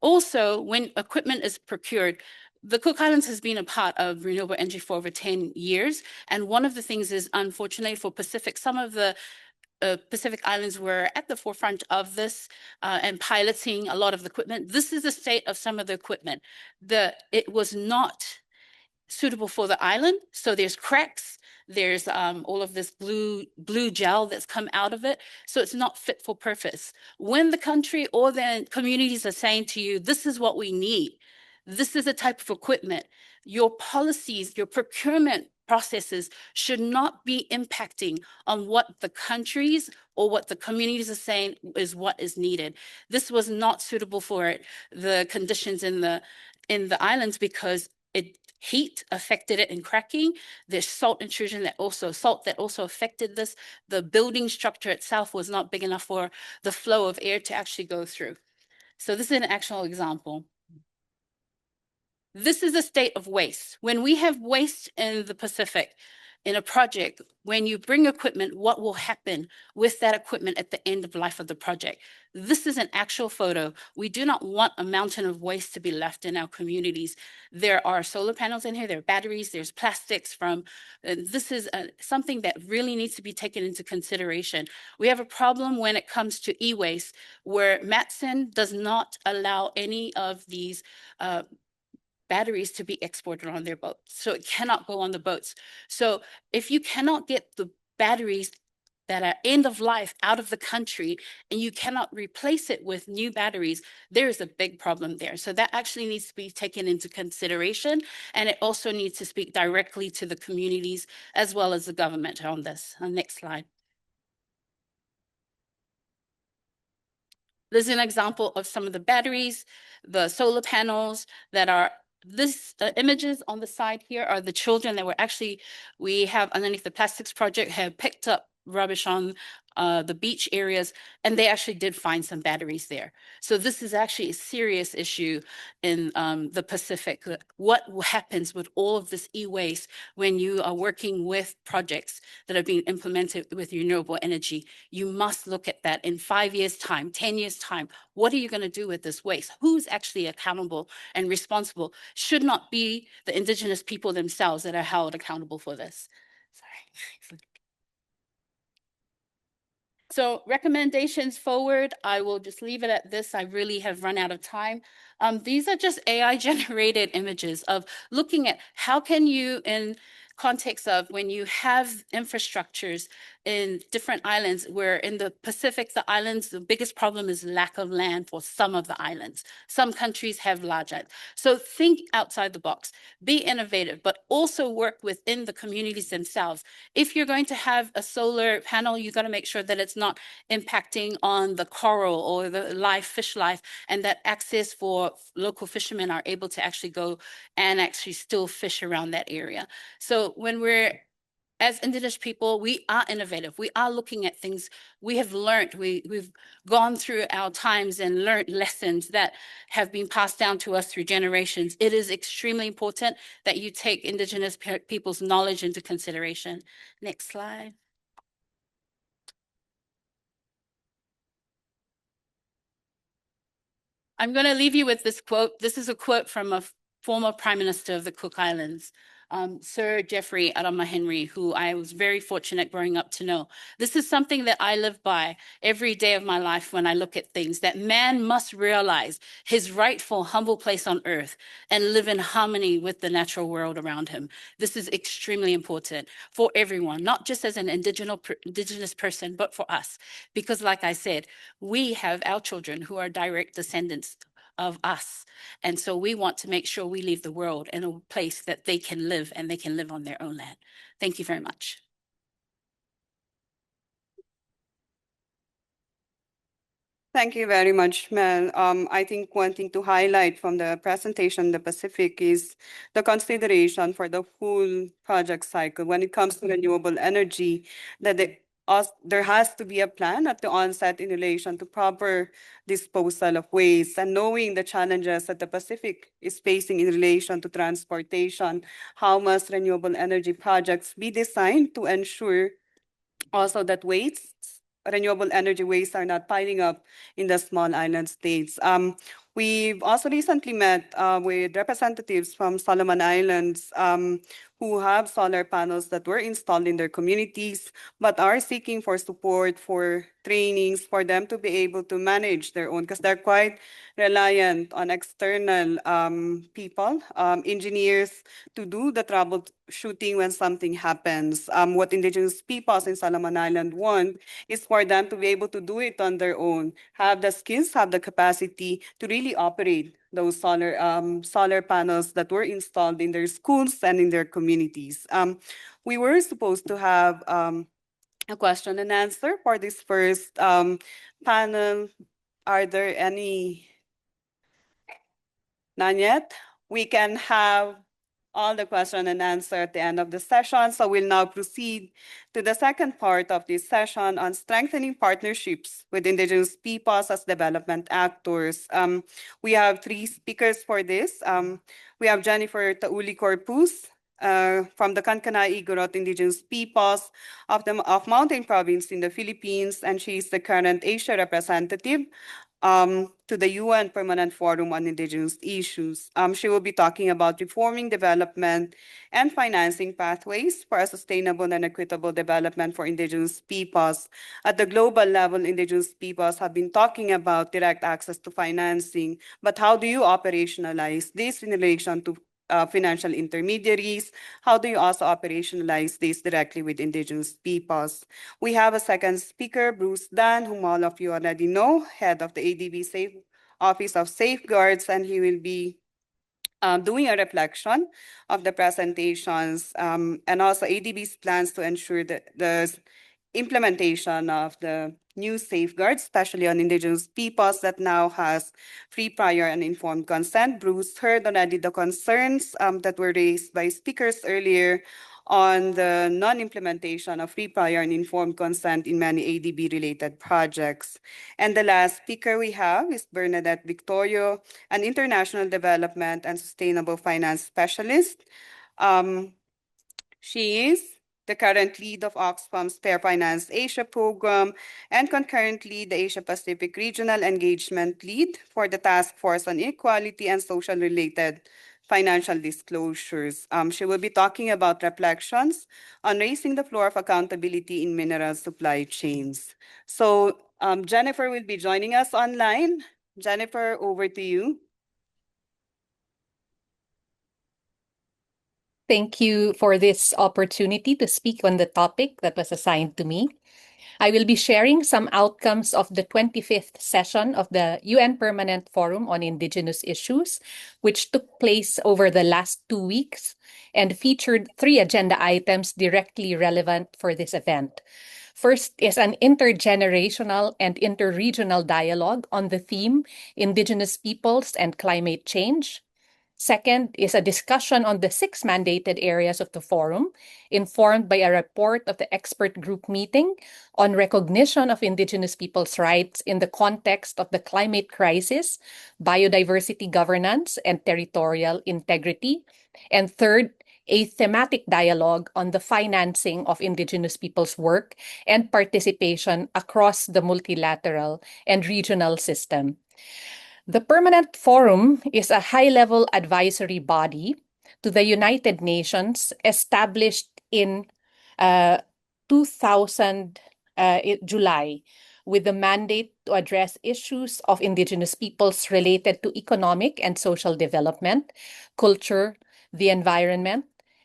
[SPEAKER 4] Also, when equipment is procured, the Cook Islands has been a part of renewable energy for over 10 years. And one of the things is, unfortunately for Pacific, some of the Pacific Islands were at the forefront of this and piloting a lot of the equipment. This is the state of some of the equipment. It was not suitable for the island. So there's cracks, there's all of this blue gel that's come out of it. So it's not fit for purpose. When the country or the communities are saying to you, this is what we need, this is the type of equipment, your policies, your procurement processes should not be impacting on what the countries or what the communities are saying is what is needed. This was not suitable for it, the conditions in the islands, because heat affected it in cracking. There's salt intrusion that also affected this. The building structure itself was not big enough for the flow of air to actually go through. So this is an actual example. This is the state of waste. When we have waste in the Pacific, in a project, when you bring equipment, what will happen with that equipment at the end of life of the project? This is an actual photo. We do not want a mountain of waste to be left in our communities. There are solar panels in here, there are batteries, there's plastics from, this is something that really needs to be taken into consideration. We have a problem when it comes to e-waste, where Matson does not allow any of these batteries to be exported on their boats. So it cannot go on the boats. So if you cannot get the batteries that are end of life out of the country and you cannot replace it with new batteries, there is a big problem there. So that actually needs to be taken into consideration. And it also needs to speak directly to the communities as well as the government on this. Next slide. This is an example of some of the batteries, the solar panels that are images on the side here are the children that were actually, we have underneath the plastics project have picked up rubbish on the beach areas, and they actually did find some batteries there. So this is actually a serious issue in the Pacific. What happens with all of this e-waste when you are working with projects that are being implemented with renewable energy? You must look at that in 5 years' time, 10 years' time. What are you going to do with this waste? Who's actually accountable and responsible? Should not be the Indigenous people themselves that are held accountable for this. Sorry. So recommendations forward, I will just leave it at this. I really have run out of time. These are just AI generated images of looking at how can you, in context of when you have infrastructures in different islands, where in the Pacific, the islands, the biggest problem is lack of land for some of the islands. Some countries have large islands. So think outside the box, be innovative, but also work within the communities themselves. If you're going to have a solar panel, you got to make sure that it's not impacting on the coral or the live fish life, and that access for local fishermen are able to actually go and actually still fish around that area. So when we're, as Indigenous people, we are innovative. We are looking at things we have learned. We've gone through our times and learned lessons that have been passed down to us through generations. It is extremely important that you take Indigenous people's knowledge into consideration. Next slide. I'm going to leave you with this quote. This is a quote from a former Prime Minister of the Cook Islands, Sir Geoffrey Adama Henry, who I was very fortunate growing up to know. This is something that I live by every day of my life when I look at things, that man must realize his rightful humble place on earth and live in harmony with the natural world around him. This is extremely important for everyone, not just as an indigenous person, but for us. Because like I said, we have our children who are direct descendants of us. And so we want to make sure we leave the world in a place that they can live, and they can live on their own land. Thank you very much.
[SPEAKER 1] Thank you very much, Mel. I think one thing to highlight from the presentation in the Pacific is the consideration for the full project cycle when it comes to renewable energy, that there has to be a plan at the onset in relation to proper disposal of waste, and knowing the challenges that the Pacific is facing in relation to transportation, how must renewable energy projects be designed to ensure also that renewable energy wastes are not piling up in the small island states. We've also recently met with representatives from Solomon Islands who have solar panels that were installed in their communities, but are seeking for support, for trainings, for them to be able to manage their own, because they're quite reliant on external people, engineers, to do the troubleshooting when something happens. What Indigenous peoples in Solomon Island want is for them to be able to do it on their own, have the skills, have the capacity to really operate those solar panels that were installed in their schools and in their communities. We were supposed to have a question and answer for this first panel. Are there any? None yet. We can have all the question and answer at the end of the session. So we'll now proceed to the second part of this session on strengthening partnerships with Indigenous peoples as development actors. We have 3 speakers for this. We have Jennifer Tauli Corpus from the Kankanai-Igorot Indigenous Peoples of Mountain Province in the Philippines, and she is the current Asia representative to the UN Permanent Forum on Indigenous Issues. She will be talking about reforming development and financing pathways for a sustainable and equitable development for Indigenous peoples. At the global level, Indigenous peoples have been talking about direct access to financing, but how do you operationalize this in relation to financial intermediaries? How do you also operationalize this directly with Indigenous peoples? We have a second speaker, Bruce Dan, whom all of you already know, head of the ADB Office of Safeguards, and he will be doing a reflection of the presentations and also ADB's plans to ensure that the implementation of the new safeguards, especially on Indigenous peoples that now has free, prior, and informed consent. Bruce heard already the concerns that were raised by speakers earlier on the non-implementation of free, prior, and informed consent in many ADB-related projects. And the last speaker we have is Bernadette Victorio, an international development and sustainable finance specialist. She is the current lead of Oxfam's Fair Finance Asia program and concurrently the Asia Pacific Regional Engagement Lead for the Task Force on Equality and Social-Related Financial Disclosures. She will be talking about reflections on raising the floor of accountability in mineral supply chains. So Jennifer will be joining us online. Jennifer, over to you.
[SPEAKER 5] Thank you for this opportunity to speak on the topic that was assigned to me. I will be sharing some outcomes of the 25th session of the UN Permanent Forum on Indigenous Issues, which took place over the last 2 weeks and featured 3 agenda items directly relevant for this event. First is an intergenerational and interregional dialogue on the theme Indigenous Peoples and Climate Change. Second is a discussion on the 6 mandated areas of the forum, informed by a report of the expert group meeting on recognition of Indigenous peoples' rights in the context of the climate crisis, biodiversity governance, and territorial integrity. And third, a thematic dialogue on the financing of Indigenous peoples' work and participation across the multilateral and regional system. The Permanent Forum is a high-level advisory body to the United Nations established in 2000 July with the mandate to address issues of Indigenous peoples related to economic and social development, culture, the environment,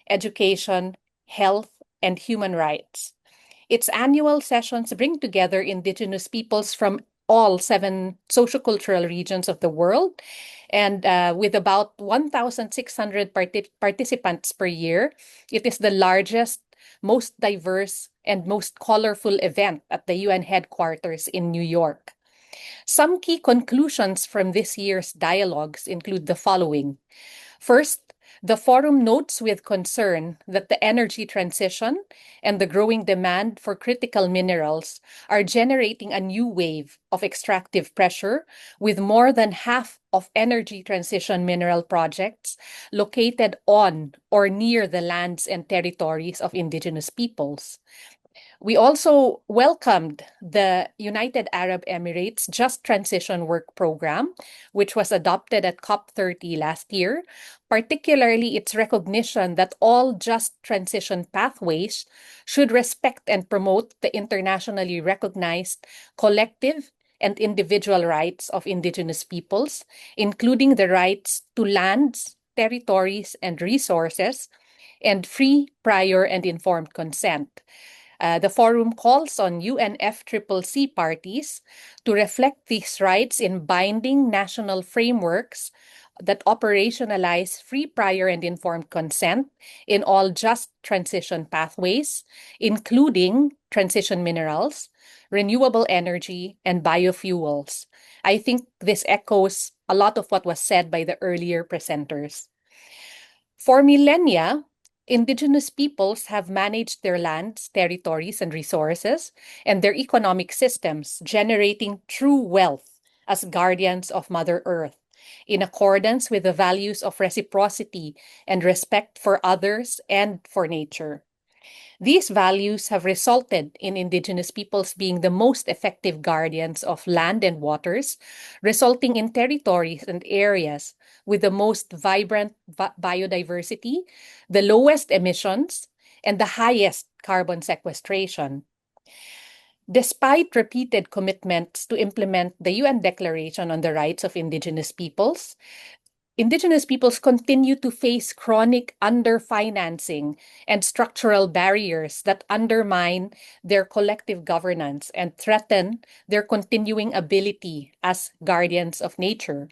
[SPEAKER 5] education, health, and human rights. Its annual sessions bring together Indigenous peoples from all 7 sociocultural regions of the world. And with about 1,600 participants per year, it is the largest, most diverse, and most colorful event at the UN headquarters in New York. Some key conclusions from this year's dialogues include the following. First, the forum notes with concern that the energy transition and the growing demand for critical minerals are generating a new wave of extractive pressure, with more than half of energy transition mineral projects located on or near the lands and territories of Indigenous peoples. We also welcomed the United Arab Emirates Just Transition Work Program, which was adopted at COP30 last year, particularly its recognition that all just transition pathways should respect and promote the internationally recognized collective and individual rights of Indigenous peoples, including the rights to lands, territories, and resources, and free, prior, and informed consent. The forum calls on UNFCCC parties to reflect these rights in binding national frameworks that operationalize free, prior, and informed consent in all just transition pathways, including transition minerals, renewable energy, and biofuels. I think this echoes a lot of what was said by the earlier presenters. For millennia, Indigenous peoples have managed their lands, territories, and resources, and their economic systems, generating true wealth as guardians of Mother Earth, in accordance with the values of reciprocity and respect for others and for nature. These values have resulted in Indigenous peoples being the most effective guardians of land and waters, resulting in territories and areas with the most vibrant biodiversity, the lowest emissions, and the highest carbon sequestration. Despite repeated commitments to implement the UN Declaration on the Rights of Indigenous Peoples, Indigenous peoples continue to face chronic underfinancing and structural barriers that undermine their collective governance and threaten their continuing ability as guardians of nature.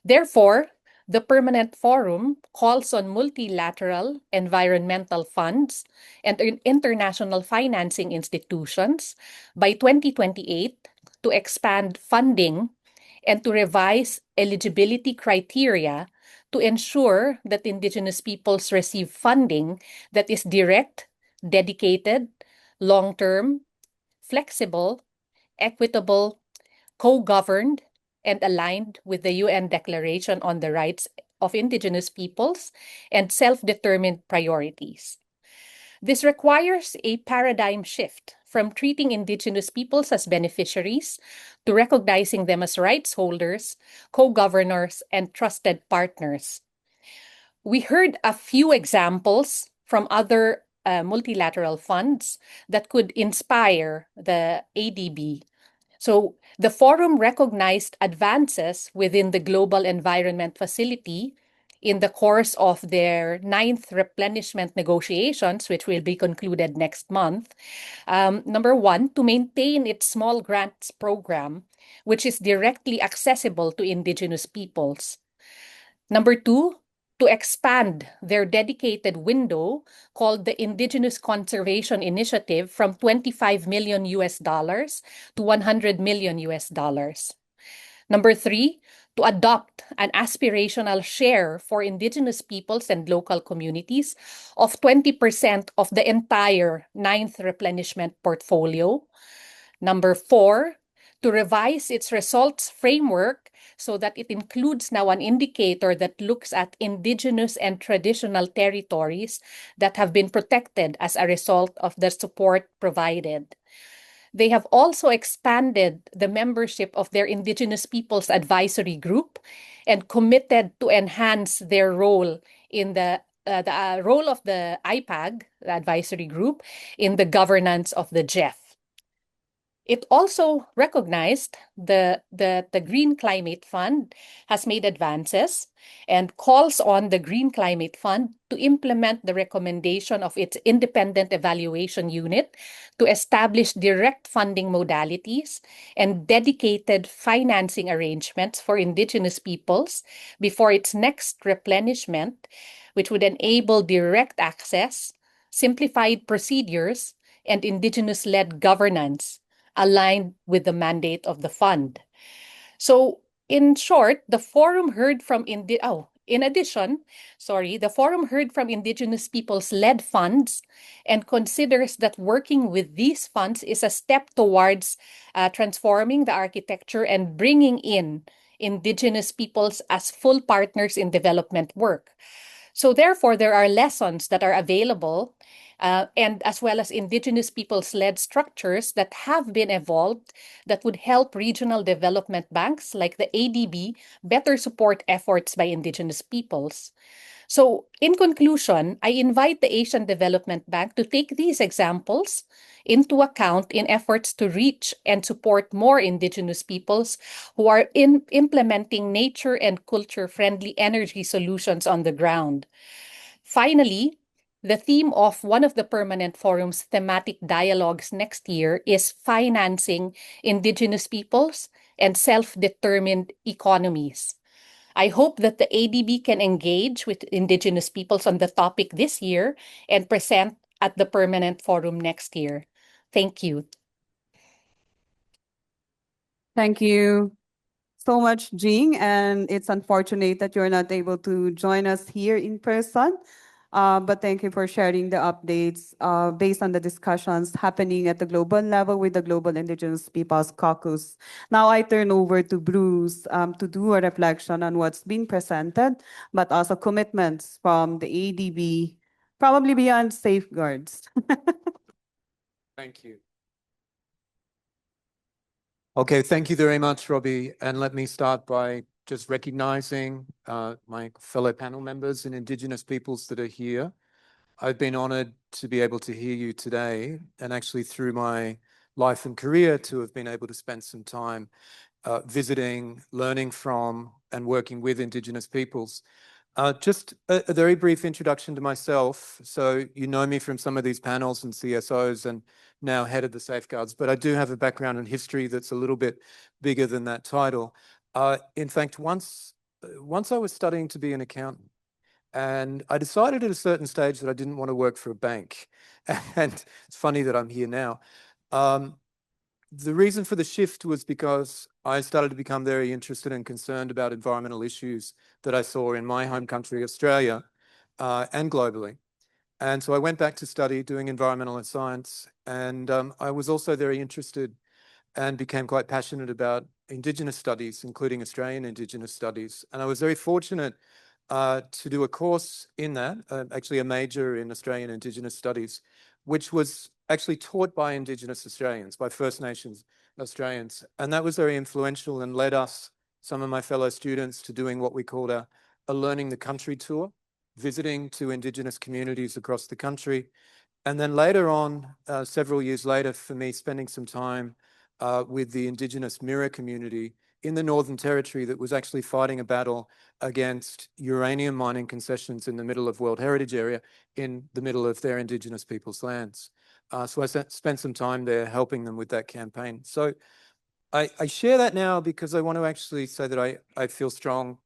[SPEAKER 5] Therefore, the Permanent Forum calls on multilateral environmental funds and international financing institutions by 2028 to expand funding and to revise eligibility criteria to ensure that Indigenous peoples receive funding that is direct, dedicated, long-term, flexible, equitable, co-governed, and aligned with the UN Declaration on the Rights of Indigenous Peoples and self-determined priorities. This requires a paradigm shift from treating Indigenous peoples as beneficiaries to recognizing them as rights holders, co-governors, and trusted partners. We heard a few examples from other multilateral funds that could inspire the ADB. So the forum recognized advances within the Global Environment Facility in the course of their 9th replenishment negotiations, which will be concluded next month. Number one, to maintain its small grants program, which is directly accessible to Indigenous peoples. Number two, to expand their dedicated window called the Indigenous Conservation Initiative from 25 million US dollars to 100 million US dollars. Number three, to adopt an aspirational share for Indigenous peoples and local communities of 20% of the entire 9th replenishment portfolio. Number four, to revise its results framework so that it includes now an indicator that looks at Indigenous and traditional territories that have been protected as a result of the support provided. They have also expanded the membership of their Indigenous Peoples Advisory Group and committed to enhance their role in the role of the IPAG, the advisory group, in the governance of the GEF. It also recognized the Green Climate Fund has made advances and calls on the Green Climate Fund to implement the recommendation of its independent evaluation unit to establish direct funding modalities and dedicated financing arrangements for Indigenous peoples before its next replenishment, which would enable direct access, simplified procedures, and Indigenous-led governance aligned with the mandate of the fund. So, in short, the forum heard from the forum heard from Indigenous Peoples-led funds and considers that working with these funds is a step towards transforming the architecture and bringing in Indigenous peoples as full partners in development work. So therefore, there are lessons that are available and as well as Indigenous peoples-led structures that have been evolved that would help regional development banks like the ADB better support efforts by Indigenous peoples. So in conclusion, I invite the Asian Development Bank to take these examples into account in efforts to reach and support more Indigenous peoples who are implementing nature and culture-friendly energy solutions on the ground. Finally, the theme of one of the Permanent Forum's thematic dialogues next year is financing Indigenous peoples and self-determined economies. I hope that the ADB can engage with Indigenous peoples on the topic this year and present at the Permanent Forum next year. Thank you.
[SPEAKER 1] Thank you so much, Jing. And it's unfortunate that you're not able to join us here in person. But thank you for sharing the updates based on the discussions happening at the global level with the Global Indigenous Peoples Caucus. Now I turn over to Bruce to do a reflection on what's been presented, but also commitments from the ADB, probably beyond safeguards.
[SPEAKER 6] Thank you. Okay, thank you very much, Robbie. And let me start by just recognizing my fellow panel members and Indigenous peoples that are here. I've been honored to be able to hear you today, and actually through my life and career to have been able to spend some time visiting, learning from, and working with Indigenous peoples. Just a very brief introduction to myself. So you know me from some of these panels and CSOs and now head of the safeguards, but I do have a background in history that's a little bit bigger than that title. In fact, once I was studying to be an accountant, and I decided at a certain stage that I didn't want to work for a bank. And it's funny that I'm here now. the reason for the shift was because I started to become very interested and concerned about environmental issues that I saw in my home country, Australia, and globally. And so I went back to study doing environmental science, and I was also very interested and became quite passionate about Indigenous studies, including Australian Indigenous studies. And I was very fortunate to do a course in that, actually a major in Australian Indigenous studies, which was actually taught by Indigenous Australians, by First Nations Australians. And that was very influential and led us, some of my fellow students, to doing what we called a Learning the Country tour, visiting to Indigenous communities across the country. And then later on, several years later, for me, spending some time with the Indigenous Mirror community in the Northern Territory that was actually fighting a battle against uranium mining concessions in the middle of World Heritage Area in the middle of their Indigenous peoples' lands. So I spent some time there helping them with that campaign. So I share that now because I want to actually say that I feel strong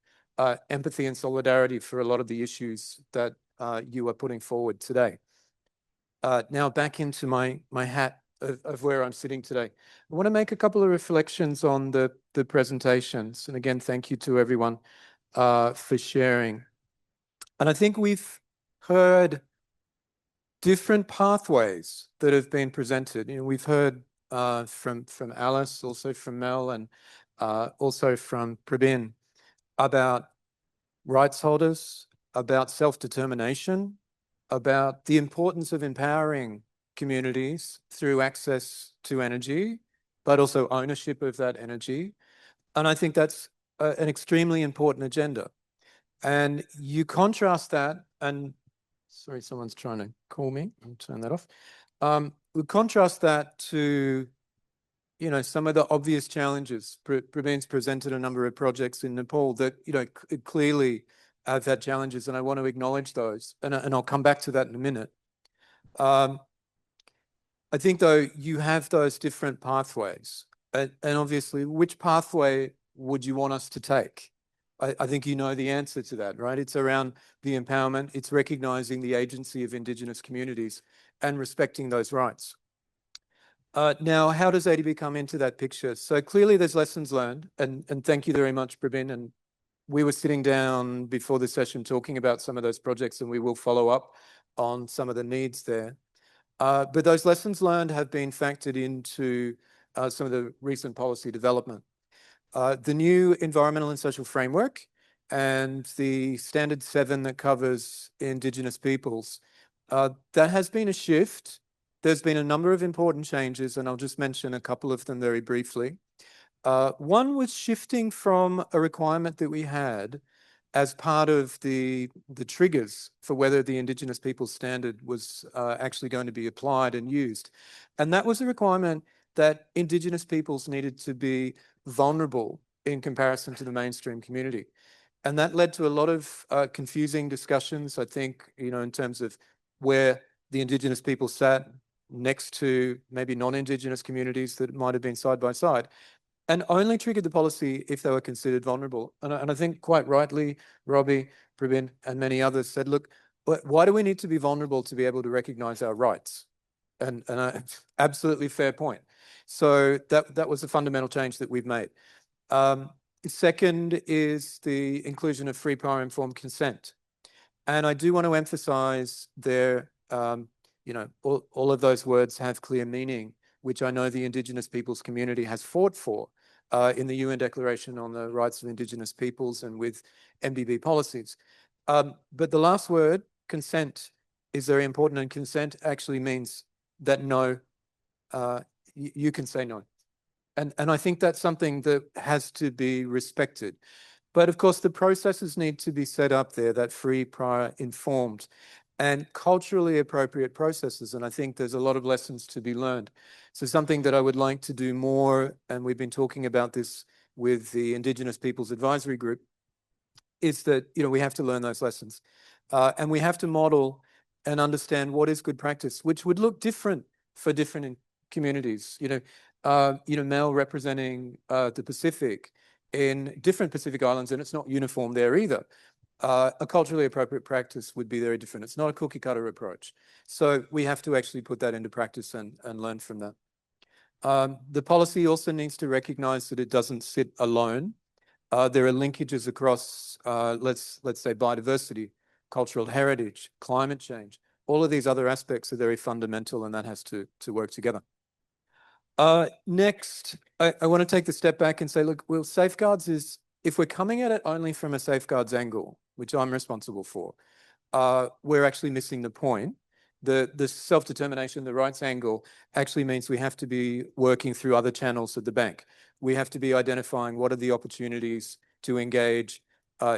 [SPEAKER 6] empathy and solidarity for a lot of the issues that you are putting forward today. Now back into my hat of where I'm sitting today. I want to make a couple of reflections on the presentations. And again, thank you to everyone for sharing. And I think we've heard different pathways that have been presented. You know, we've heard from Alice, also from Mel, and also from Prabin about rights holders, about self-determination, about the importance of empowering communities through access to energy, but also ownership of that energy. And I think that's an extremely important agenda. And you contrast that, and sorry, someone's trying to call me. I'll turn that off. We contrast that to, you know, some of the obvious challenges. Praveen's presented a number of projects in Nepal that, you know, clearly have had challenges, and I want to acknowledge those. And I'll come back to that in a minute. I think, though, you have those different pathways. And obviously, which pathway would you want us to take? I think you know the answer to that, right? It's around the empowerment. It's recognizing the agency of Indigenous communities and respecting those rights. Now, how does ADB come into that picture? So clearly there's lessons learned, and thank you very much, Prabin. And we were sitting down before the session talking about some of those projects, and we will follow up on some of the needs there. But those lessons learned have been factored into some of the recent policy development. The new environmental and social framework and the standard 7 that covers Indigenous peoples, that has been a shift. There's been a number of important changes, and I'll just mention a couple of them very briefly. One was shifting from a requirement that we had as part of the triggers for whether the Indigenous Peoples standard was actually going to be applied and used. And that was a requirement that Indigenous peoples needed to be vulnerable in comparison to the mainstream community. And that led to a lot of confusing discussions, I think, you know, in terms of where the Indigenous people sat next to maybe non-Indigenous communities that might have been side by side, and only triggered the policy if they were considered vulnerable. And I think quite rightly, Robbie, Prabin, and many others said, look, why do we need to be vulnerable to be able to recognize our rights? And absolutely fair point. So that was a fundamental change that we've made. Second is the inclusion of free, prior, informed consent. And I do want to emphasize there, you know, all of those words have clear meaning, which I know the Indigenous peoples community has fought for in the UN Declaration on the Rights of Indigenous Peoples and with MDB policies. But the last word, consent, is very important, and consent actually means that no, you can say no. And I think that's something that has to be respected. But of course, the processes need to be set up there, that free, prior, informed, and culturally appropriate processes. And I think there's a lot of lessons to be learned. So something that I would like to do more, and we've been talking about this with the Indigenous Peoples Advisory Group, is that, you know, we have to learn those lessons. And we have to model and understand what is good practice, which would look different for different communities. You know, Mel representing the Pacific in different Pacific islands, and it's not uniform there either. A culturally appropriate practice would be very different. It's not a cookie cutter approach. So we have to actually put that into practice and learn from that. The policy also needs to recognize that it doesn't sit alone. There are linkages across, let's say, biodiversity, cultural heritage, climate change. All of these other aspects are very fundamental, and that has to work together. Next, I want to take the step back and say, look, well, safeguards is, if we're coming at it only from a safeguards angle, which I'm responsible for, we're actually missing the point. The self-determination, the rights angle actually means we have to be working through other channels at the bank. We have to be identifying what are the opportunities to engage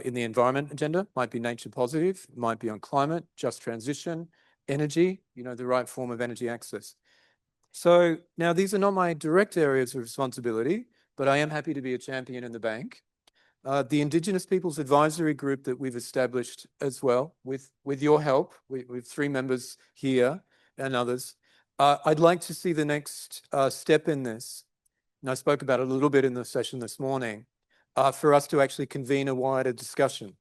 [SPEAKER 6] in the environment agenda. Might be nature positive, might be on climate, just transition, energy, the right form of energy access. So now these are not my direct areas of responsibility, but I am happy to be a champion in the bank. The Indigenous Peoples Advisory Group that we've established as well, with your help, with 3 members here and others, I'd like to see the next step in this, and I spoke about it a little bit in the session this morning, for us to actually convene a wider discussion,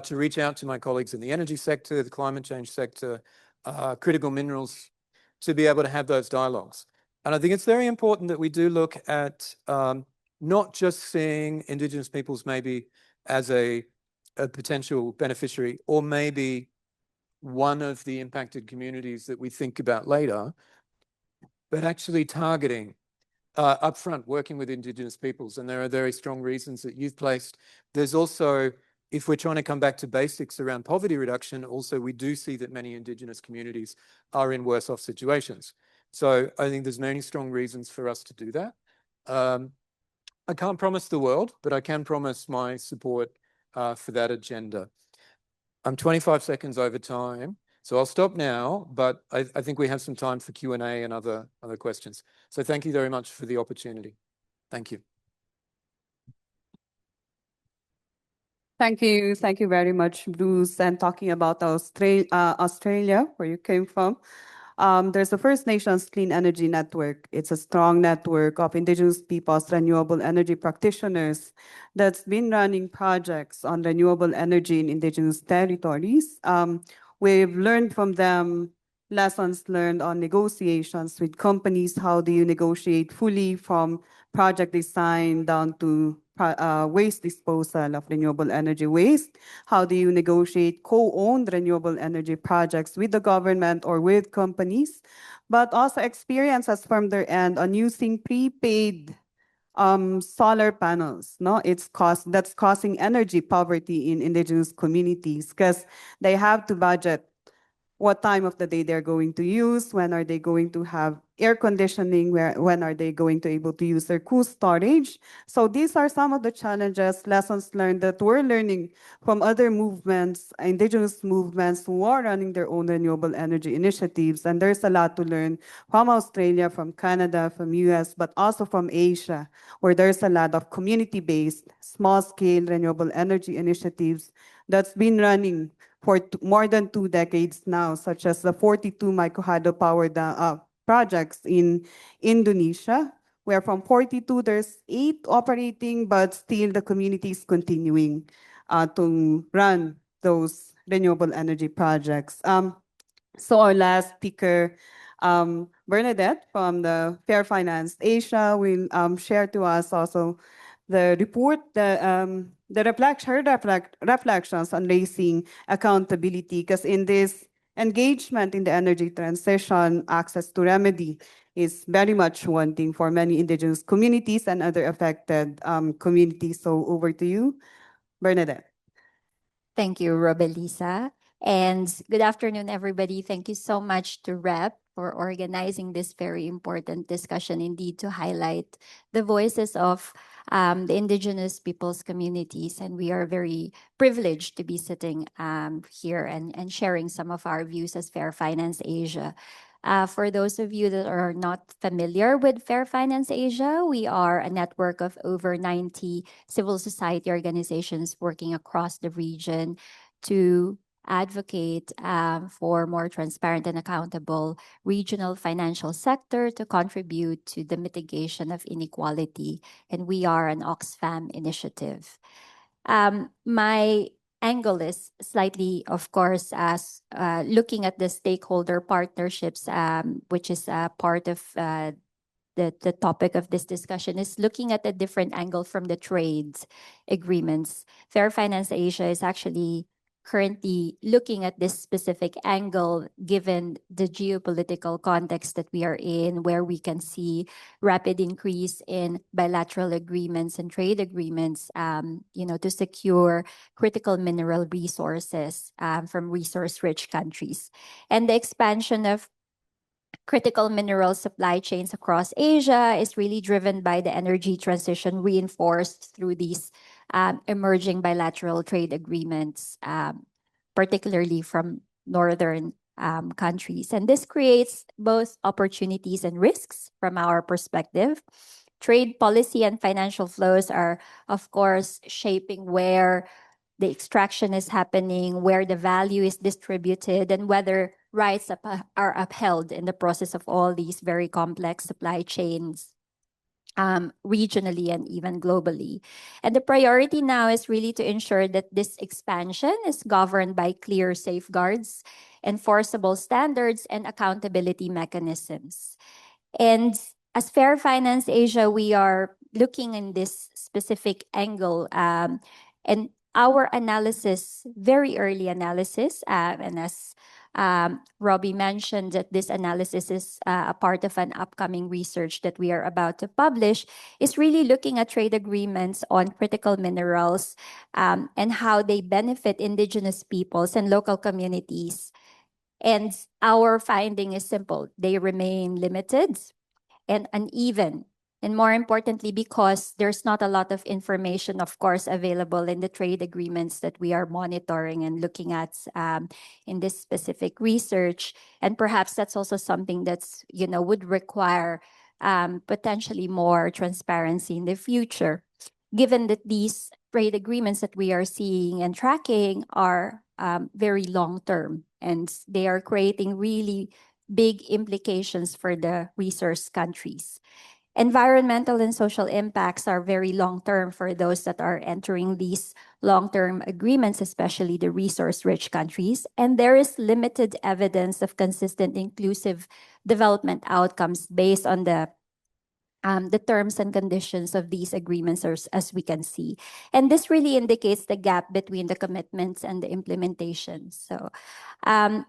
[SPEAKER 6] to reach out to my colleagues in the energy sector, the climate change sector, critical minerals, to be able to have those dialogues. And I think it's very important that we do look at not just seeing Indigenous peoples maybe as a potential beneficiary, or maybe one of the impacted communities that we think about later, but actually targeting upfront, working with Indigenous peoples. And there are very strong reasons that you've placed. There's also, if we're trying to come back to basics around poverty reduction, also we do see that many Indigenous communities are in worse off situations. So I think there's many strong reasons for us to do that. I can't promise the world, but I can promise my support for that agenda. I'm 25 seconds over time, so I'll stop now, but I think we have some time for Q&A and other questions. So thank you very much for the opportunity. Thank you.
[SPEAKER 1] Thank you very much, Bruce. And talking about Australia, where you came from, there's the First Nations Clean Energy Network. It's a strong network of Indigenous peoples, renewable energy practitioners that's been running projects on renewable energy in Indigenous territories. We've learned from them lessons learned on negotiations with companies. How do you negotiate fully from project design down to waste disposal of renewable energy waste? How do you negotiate co-owned renewable energy projects with the government or with companies? But also experiences from their end on using prepaid solar panels. That's causing energy poverty in Indigenous communities because they have to budget what time of the day they're going to use, when are they going to have air conditioning, when are they going to able to use their cool storage. So these are some of the challenges, lessons learned that we're learning from other movements, Indigenous movements who are running their own renewable energy initiatives. And there's a lot to learn from Australia, from Canada, from US, but also from Asia, where there's a lot of community-based, small-scale renewable energy initiatives that's been running for more than 2 decades now, such as the 42 microhydro power projects in Indonesia, where from 42, there's 8 operating, but still the community is continuing to run those renewable energy projects. So our last speaker, Bernadette from the Fair Finance Asia, will share to us also the report, her reflections on raising accountability, because in this engagement in the energy transition, access to remedy is very much wanting for many Indigenous communities and other affected communities. So over to you, Bernadette.
[SPEAKER 7] Thank you, Robelisa. And good afternoon, everybody. Thank you so much to REP for organizing this very important discussion, indeed, to highlight the voices of the Indigenous peoples communities. And we are very privileged to be sitting here and sharing some of our views as Fair Finance Asia. For those of you that are not familiar with Fair Finance Asia, we are a network of over 90 civil society organizations working across the region to advocate for more transparent and accountable regional financial sector to contribute to the mitigation of inequality. And we are an Oxfam initiative. My angle is slightly, of course, as looking at the stakeholder partnerships, which is part of the topic of this discussion, is looking at a different angle from the trade agreements. Fair Finance Asia is actually currently looking at this specific angle given the geopolitical context that we are in, where we can see rapid increase in bilateral agreements and trade agreements, to secure critical mineral resources from resource-rich countries. And the expansion of critical mineral supply chains across Asia is really driven by the energy transition reinforced through these emerging bilateral trade agreements, particularly from northern countries. And this creates both opportunities and risks from our perspective. Trade policy and financial flows are, of course, shaping where the extraction is happening, where the value is distributed, and whether rights are upheld in the process of all these very complex supply chains, regionally and even globally. And the priority now is really to ensure that this expansion is governed by clear safeguards, enforceable standards, and accountability mechanisms. And as Fair Finance Asia, we are looking in this specific angle, and our analysis, very early analysis, and as Robbie mentioned, that this analysis is a part of an upcoming research that we are about to publish, is really looking at trade agreements on critical minerals and how they benefit Indigenous peoples and local communities. And our finding is simple: they remain limited and uneven. And more importantly, because there's not a lot of information, of course, available in the trade agreements that we are monitoring and looking at in this specific research. And perhaps that's also something that's, would require potentially more transparency in the future, given that these trade agreements that we are seeing and tracking are very long-term, and they are creating really big implications for the resource countries. Environmental and social impacts are very long-term for those that are entering these long-term agreements, especially the resource-rich countries. And there is limited evidence of consistent inclusive development outcomes based on the terms and conditions of these agreements, as we can see. And this really indicates the gap between the commitments and the implementation. So, and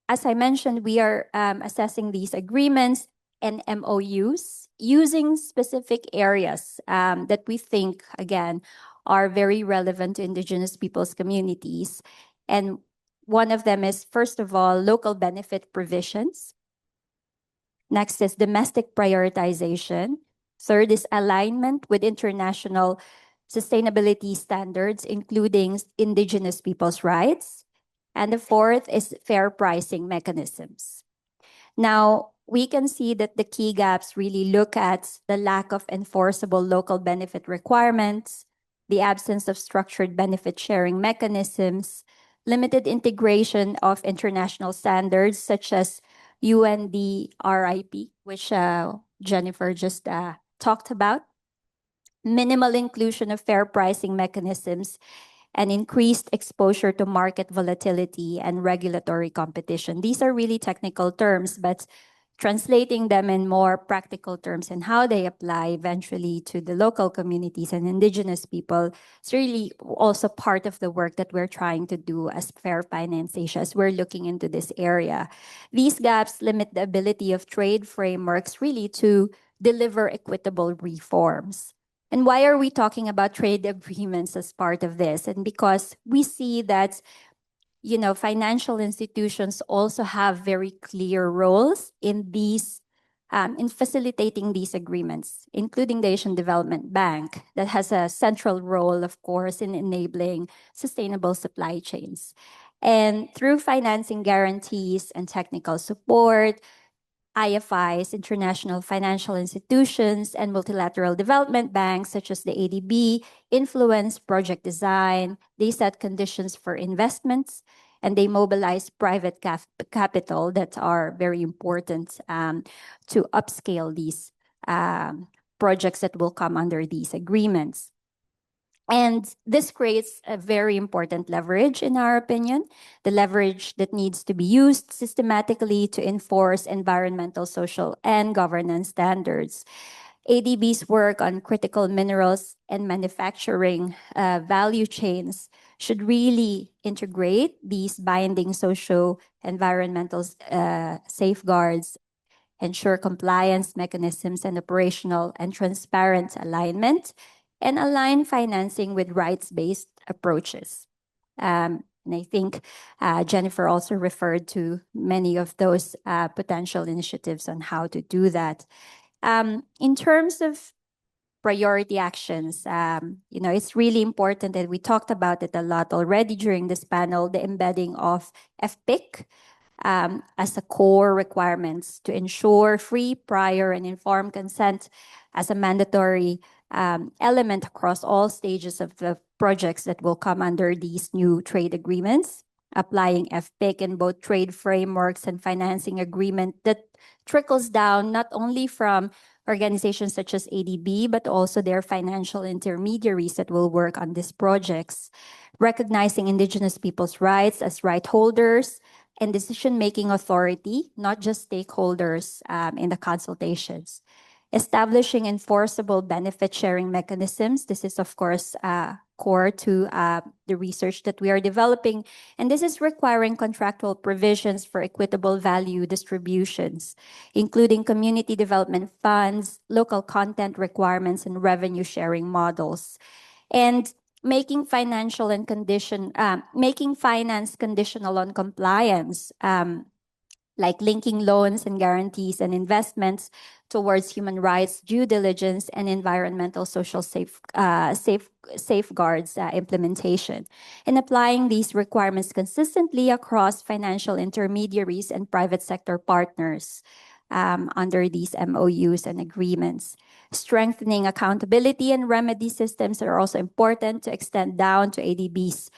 [SPEAKER 7] as I mentioned, we are assessing these agreements and MOUs using specific areas that we think, again, are very relevant to Indigenous peoples communities. And one of them is, first of all, local benefit provisions. Next is domestic prioritization. Third is alignment with international sustainability standards, including Indigenous peoples' rights. And the fourth is fair pricing mechanisms. Now, we can see that the key gaps really look at the lack of enforceable local benefit requirements, the absence of structured benefit sharing mechanisms, limited integration of international standards such as UNDRIP, which Jennifer just talked about, minimal inclusion of fair pricing mechanisms, and increased exposure to market volatility and regulatory competition. These are really technical terms, but translating them in more practical terms and how they apply eventually to the local communities and Indigenous people is really also part of the work that we're trying to do as Fair Finance Asia, as we're looking into this area. These gaps limit the ability of trade frameworks really to deliver equitable reforms. And why are we talking about trade agreements as part of this? And because we see that, financial institutions also have very clear roles in these, in facilitating these agreements, including the Asian Development Bank, that has a central role, of course, in enabling sustainable supply chains. And through financing guarantees and technical support, IFIs, international financial institutions, and multilateral development banks such as the ADB influence project design. They set conditions for investments, and they mobilize private capital that are very important to upscale these projects that will come under these agreements. And this creates a very important leverage, in our opinion, the leverage that needs to be used systematically to enforce environmental, social, and governance standards. ADB's work on critical minerals and manufacturing value chains should really integrate these binding socio-environmental safeguards, ensure compliance mechanisms and operational and transparent alignment, and align financing with rights-based approaches. And I think Jennifer also referred to many of those potential initiatives on how to do that. In terms of priority actions, it's really important, and we talked about it a lot already during this panel, the embedding of FPIC as a core requirements to ensure free, prior, and informed consent as a mandatory element across all stages of the projects that will come under these new trade agreements, applying FPIC in both trade frameworks and financing agreement that trickles down not only from organizations such as ADB, but also their financial intermediaries that will work on these projects, recognizing Indigenous people's rights as right holders and decision-making authority, not just stakeholders in the consultations. Establishing enforceable benefit-sharing mechanisms. This is, of course, core to the research that we are developing. And this is requiring contractual provisions for equitable value distributions, including community development funds, local content requirements, and revenue sharing models. And making finance conditional on compliance, like linking loans and guarantees and investments towards human rights, due diligence, and environmental social safeguards implementation, and applying these requirements consistently across financial intermediaries and private sector partners under these MOUs and agreements. Strengthening accountability and remedy systems are also important to extend down to ADB's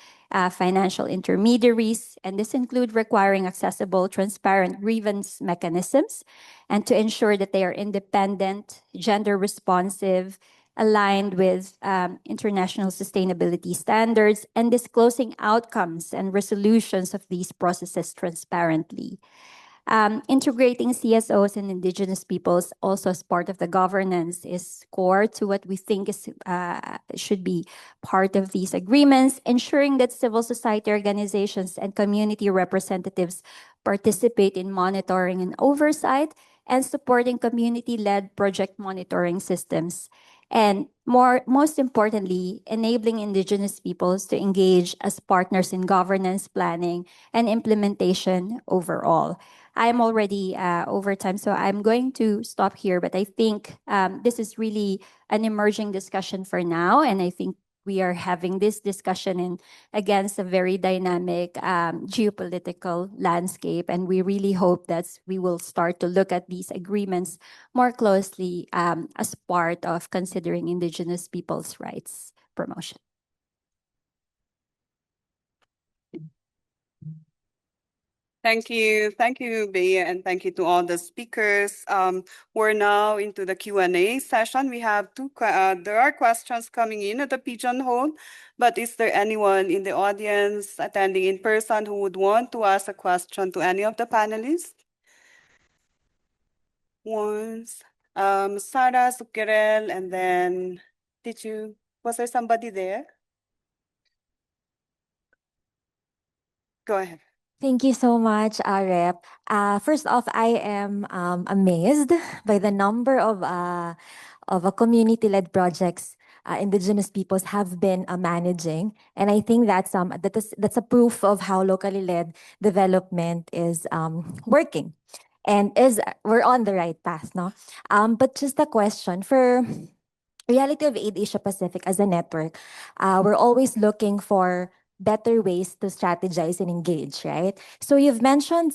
[SPEAKER 7] financial intermediaries, and this include requiring accessible, transparent grievance mechanisms, and to ensure that they are independent, gender responsive, aligned with international sustainability standards, and disclosing outcomes and resolutions of these processes transparently. Integrating CSOs and Indigenous peoples also as part of the governance is core to what we think should be part of these agreements, ensuring that civil society organizations and community representatives participate in monitoring and oversight, and supporting community-led project monitoring systems. And most importantly, enabling Indigenous peoples to engage as partners in governance, planning, and implementation overall. I'm already over time, so I'm going to stop here. But I think this is really an emerging discussion for now, and I think we are having this discussion against a very dynamic geopolitical landscape, and we really hope that we will start to look at these agreements more closely as part of considering Indigenous peoples' rights promotion.
[SPEAKER 1] Thank you. Thank you, Bea, and thank you to all the speakers. We're now into the Q&A session. We have there are questions coming in at the Pigeonhole, but is there anyone in the audience attending in person who would want to ask a question to any of the panelists? Once, Sarah, Sukirel, and then was there somebody there? Go ahead.
[SPEAKER 8] Thank you so much, Rep. First off, I am amazed by the number of community-led projects Indigenous peoples have been managing, and I think that's a proof of how locally led development is working, and we're on the right path, no? But just a question for Reality of Aid Asia Pacific as a network. We're always looking for better ways to strategize and engage, right? So you've mentioned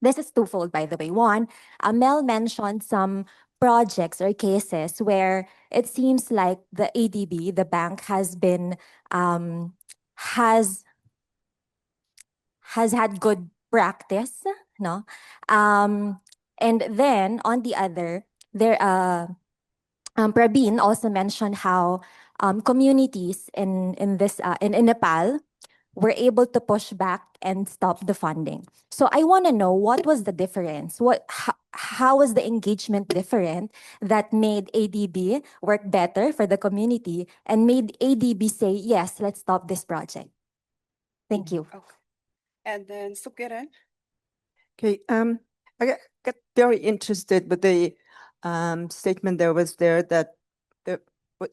[SPEAKER 8] this is twofold, by the way. One, Mel mentioned some projects or cases where it seems like the ADB, the bank, has had good practice, no? And then on the other, Praveen also mentioned how communities in Nepal were able to push back and stop the funding. So I want to know, what was the difference? How was the engagement different that made ADB work better for the community and made ADB say, yes, let's stop this project? Thank you.
[SPEAKER 1] Okay. And then Sukiran.
[SPEAKER 9] Okay, I got very interested with the statement that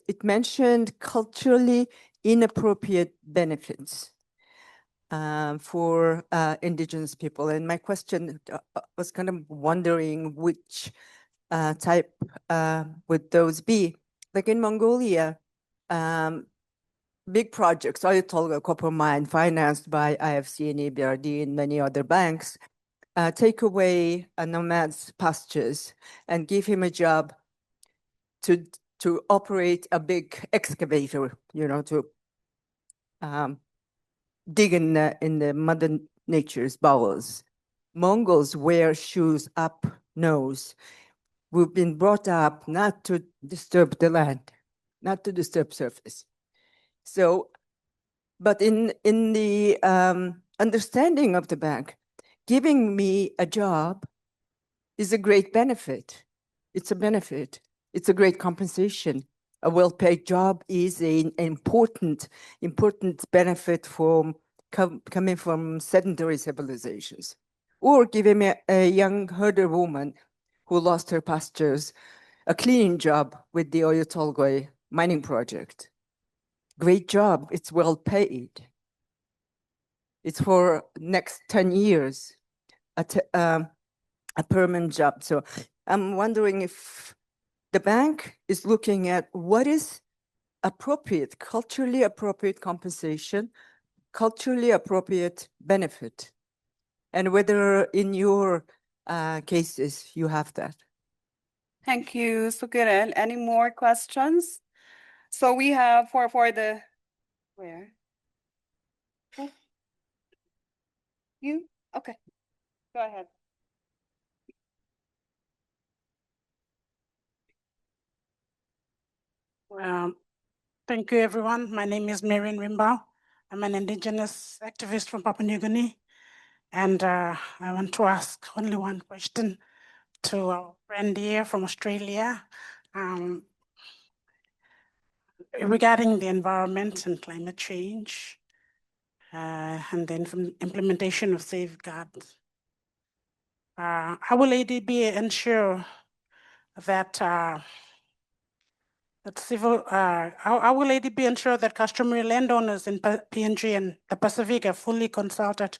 [SPEAKER 9] it mentioned culturally inappropriate benefits for Indigenous people. And my question was kind of wondering which type would those be? Like in Mongolia, big projects, Oyu Tolgoi copper mine financed by IFC and EBRD and many other banks, take away a nomad's pastures and give him a job to operate a big excavator, to dig in the mother nature's bowels. Mongols wear shoes up nose. We've been brought up not to disturb the land, not to disturb surface. So, but in the understanding of the bank, giving me a job is a great benefit. It's a benefit. It's a great compensation. A well-paid job is an important benefit from coming from sedentary civilizations. Or giving me a young herder woman who lost her pastures a cleaning job with the Oyu Tolgoi mining project. Great job. It's well paid. It's for next 10 years, a permanent job. So I'm wondering if the bank is looking at what is appropriate, culturally appropriate compensation, culturally appropriate benefit, and whether in your cases you have that.
[SPEAKER 1] Thank you, Sukiran. Any more questions? So we have for the, where? Oh. You? Okay, go ahead.
[SPEAKER 10] Thank you, everyone. My name is Marian Rimbau. I'm an Indigenous activist from Papua New Guinea. And I want to ask only one question to our friend here from Australia regarding the environment and climate change and the implementation of safeguards. How will ADB ensure that how will ADB ensure that customary landowners in PNG and the Pacific are fully consulted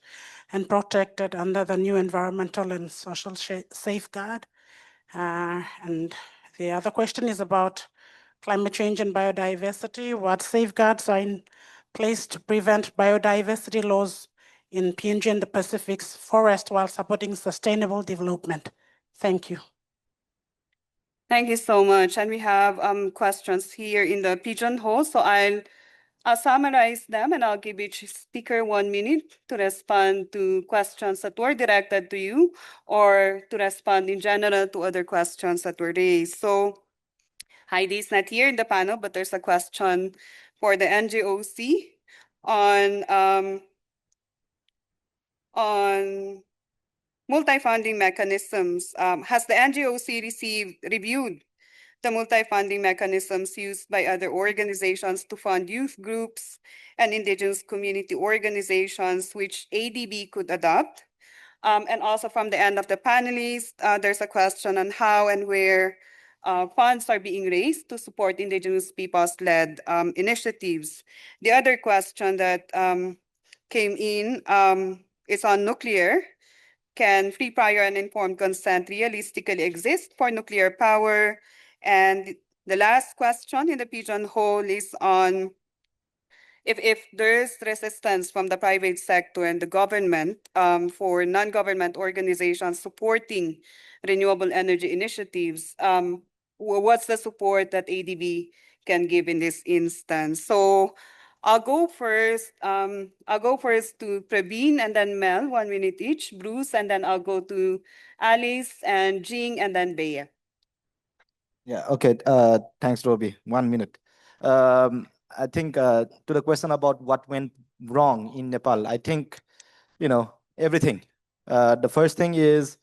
[SPEAKER 10] and protected under the new environmental and social safeguard? And the other question is about climate change and biodiversity. What safeguards are in place to prevent biodiversity loss in PNG and the Pacific's forest while supporting sustainable development? Thank you.
[SPEAKER 1] Thank you so much. And we have questions here in the pigeonhole. So I'll summarize them and I'll give each speaker 1 minute to respond to questions that were directed to you or to respond in general to other questions that were raised. So Heidi is not here in the panel, but there's a question for the NGOC on multi-funding mechanisms. Has the NGOC reviewed the multi-funding mechanisms used by other organizations to fund youth groups and indigenous community organizations which ADB could adopt? And also from the end of the panelists, there's a question on how and where funds are being raised to support Indigenous Peoples-led initiatives. The other question that came in is on nuclear. Can free, prior, and informed consent realistically exist for nuclear power? And the last question in the pigeonhole is on if there's resistance from the private sector and the government for non-government organizations supporting renewable energy initiatives, what's the support that ADB can give in this instance? So I'll go first to Praveen and then Mel, 1 minute each, Bruce, and then I'll go to Alice and Jing and then Bea.
[SPEAKER 3] Yeah, okay. Thanks, Robbie. 1 minute. I think to the question about what went wrong in Nepal, I think, everything. The first thing is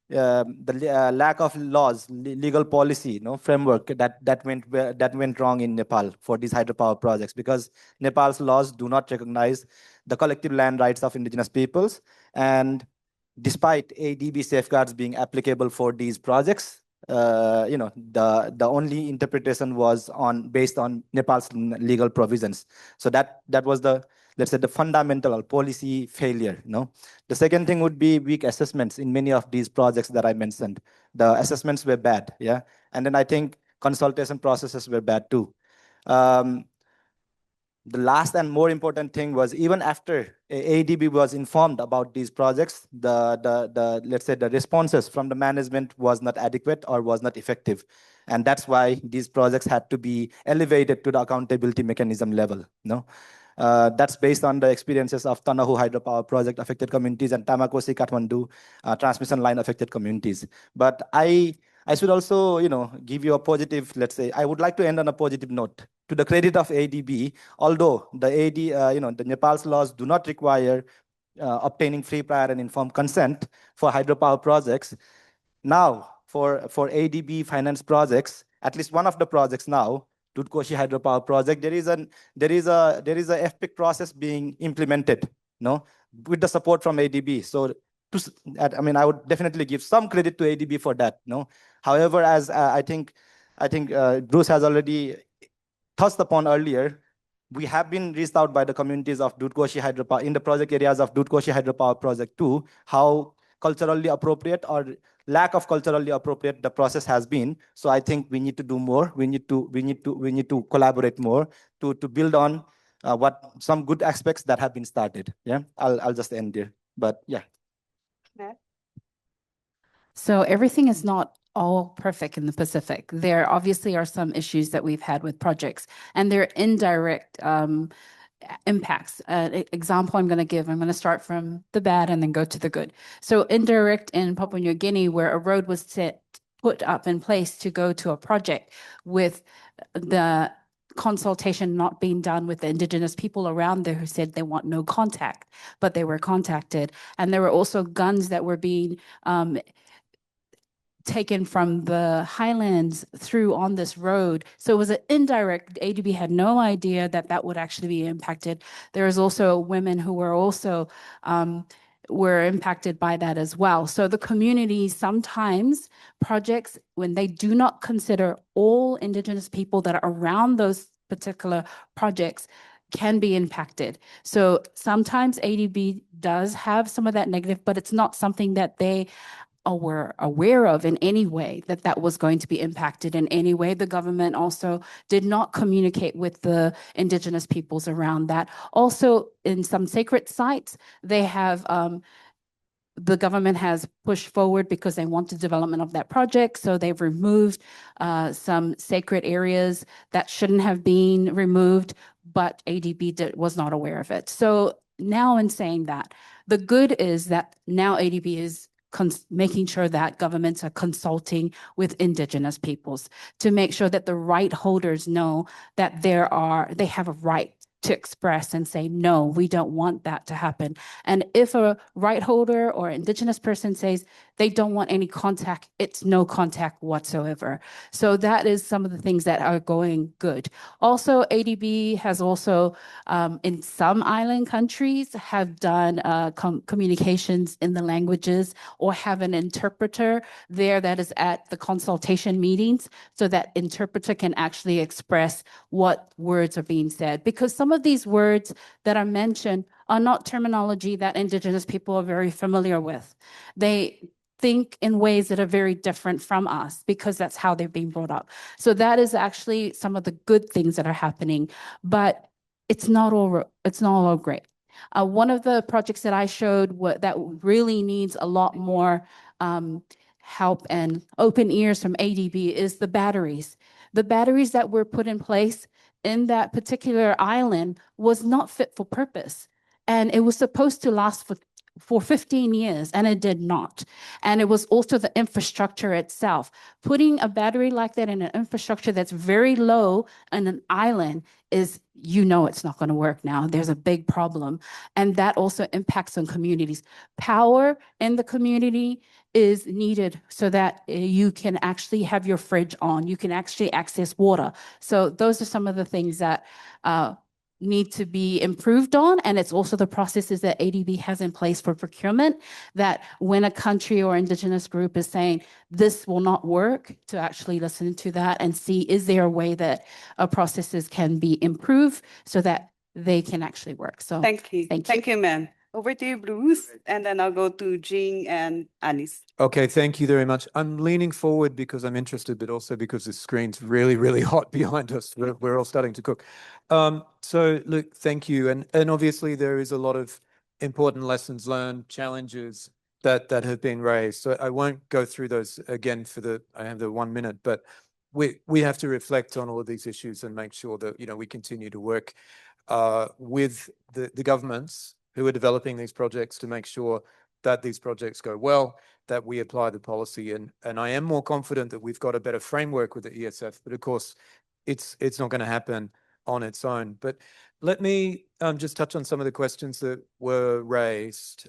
[SPEAKER 3] the lack of laws, legal policy, framework that went wrong in Nepal for these hydropower projects, because Nepal's laws do not recognize the collective land rights of indigenous peoples, and despite ADB safeguards being applicable for these projects, the only interpretation was based on Nepal's legal provisions. So that was the, let's say, the fundamental policy failure. The second thing would be weak assessments in many of these projects that I mentioned. The assessments were bad, yeah, and then I think consultation processes were bad too. The last and more important thing was, even after ADB was informed about these projects, the let's say the responses from the management was not adequate or was not effective, and that's why these projects had to be elevated to the accountability mechanism level. That's based on the experiences of Tanahu hydropower project affected communities and Tamakosi Kathmandu transmission line affected communities. But I should also, give you a positive, let's say, I would like to end on a positive note. To the credit of ADB, although the Nepal's laws do not require obtaining free, prior, and informed consent for hydropower projects, now for ADB finance projects, at least one of the projects now, Dudkoshi hydropower project, there is a FPIC process being implemented, with the support from ADB. So I would definitely give some credit to ADB for that. However, as I think Bruce has already touched upon earlier, we have been reached out by the communities of Dudkoshi hydropower in the project areas of Dudkoshi hydropower project too, how culturally appropriate or lack of culturally appropriate the process has been. So I think we need to do more. We need to collaborate more to build on what some good aspects that have been started. Yeah, I'll just end there. But yeah.
[SPEAKER 4] So everything is not all perfect in the Pacific. There obviously are some issues that we've had with projects, and they're indirect impacts. Example I'm going to give, I'm going to start from the bad and then go to the good. So indirect in Papua New Guinea, where a road was put up in place to go to a project with the consultation not being done with the indigenous people around there who said they want no contact, but they were contacted. And there were also guns that were being taken from the highlands through on this road. So it was an indirect, ADB had no idea that that would actually be impacted. There was also women who were also were impacted by that as well. So the community, sometimes projects, when they do not consider all indigenous people that are around those particular projects, can be impacted. So sometimes ADB does have some of that negative, but it's not something that they were aware of in any way, that was going to be impacted in any way. The government also did not communicate with the indigenous peoples around that. Also, in some sacred sites, they have the government has pushed forward because they want the development of that project. So they've removed some sacred areas that shouldn't have been removed, but ADB was not aware of it. So now, in saying that, the good is that now ADB is making sure that governments are consulting with indigenous peoples to make sure that the right holders know that they have a right to express and say, no, we don't want that to happen. And if a right holder or indigenous person says they don't want any contact, it's no contact whatsoever. So that is some of the things that are going good. Also, ADB has also, in some island countries, have done communications in the languages or have an interpreter there that is at the consultation meetings so that interpreter can actually express what words are being said. Because some of these words that are mentioned are not terminology that indigenous people are very familiar with. They think in ways that are very different from us because that's how they've been brought up. So that is actually some of the good things that are happening, but it's not all great. One of the projects that I showed that really needs a lot more help and open ears from ADB is the batteries. The batteries that were put in place in that particular island was not fit for purpose. And it was supposed to last for for 15 years, and it did not. And it was also the infrastructure itself. Putting a battery like that in an infrastructure that's very low on an island is, it's not going to work now. There's a big problem. And that also impacts on communities. Power in the community is needed so that you can actually have your fridge on, you can actually access water. So those are some of the things that need to be improved on. And it's also the processes that ADB has in place for procurement, that when a country or indigenous group is saying this will not work, to actually listen to that and see, is there a way that processes can be improved so that they can actually work. So
[SPEAKER 1] Thank you.
[SPEAKER 4] Thank you.
[SPEAKER 1] Thank you, ma'am. Over to you, Bruce, and then I'll go to Jean and Alice.
[SPEAKER 6] Okay, thank you very much. I'm leaning forward because I'm interested, but also because the screen's really, really hot behind us. We're all starting to cook. So look, thank you. And obviously there is a lot of important lessons learned, challenges that have been raised. So I won't go through those again I have the 1 minute, but we have to reflect on all of these issues and make sure that, we continue to work with the governments who are developing these projects to make sure that these projects go well, that we apply the policy. And I am more confident that we've got a better framework with the ESF, but of course, it's not going to happen on its own. But let me just touch on some of the questions that were raised.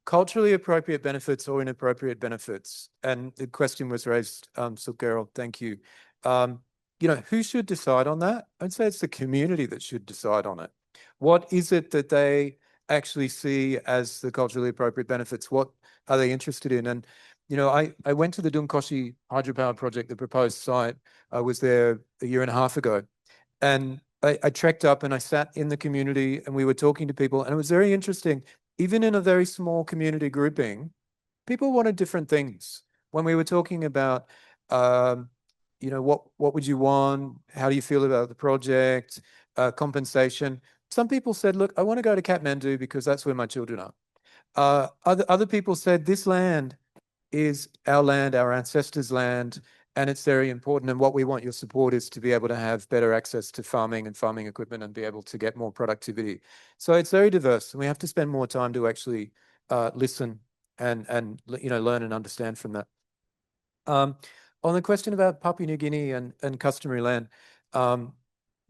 [SPEAKER 6] Culturally appropriate benefits or inappropriate benefits. And the question was raised, Sukherl, thank you. Who should decide on that? I'd say it's the community that should decide on it. What is it that they actually see as the culturally appropriate benefits? What are they interested in? And, I went to the Dunkoshi hydropower project, the proposed site. I was there a year and a half ago. And I trekked up and I sat in the community and we were talking to people. And it was very interesting. Even in a very small community grouping, people wanted different things. When we were talking about, what would you want? How do you feel about the project? Compensation. Some people said, look, I want to go to Kathmandu because that's where my children are. Other people said, this land is our land, our ancestors' land, and it's very important. And what we want your support is to be able to have better access to farming and farming equipment and be able to get more productivity. So it's very diverse. And we have to spend more time to actually listen and learn and understand from that. On the question about Papua New Guinea and customary land,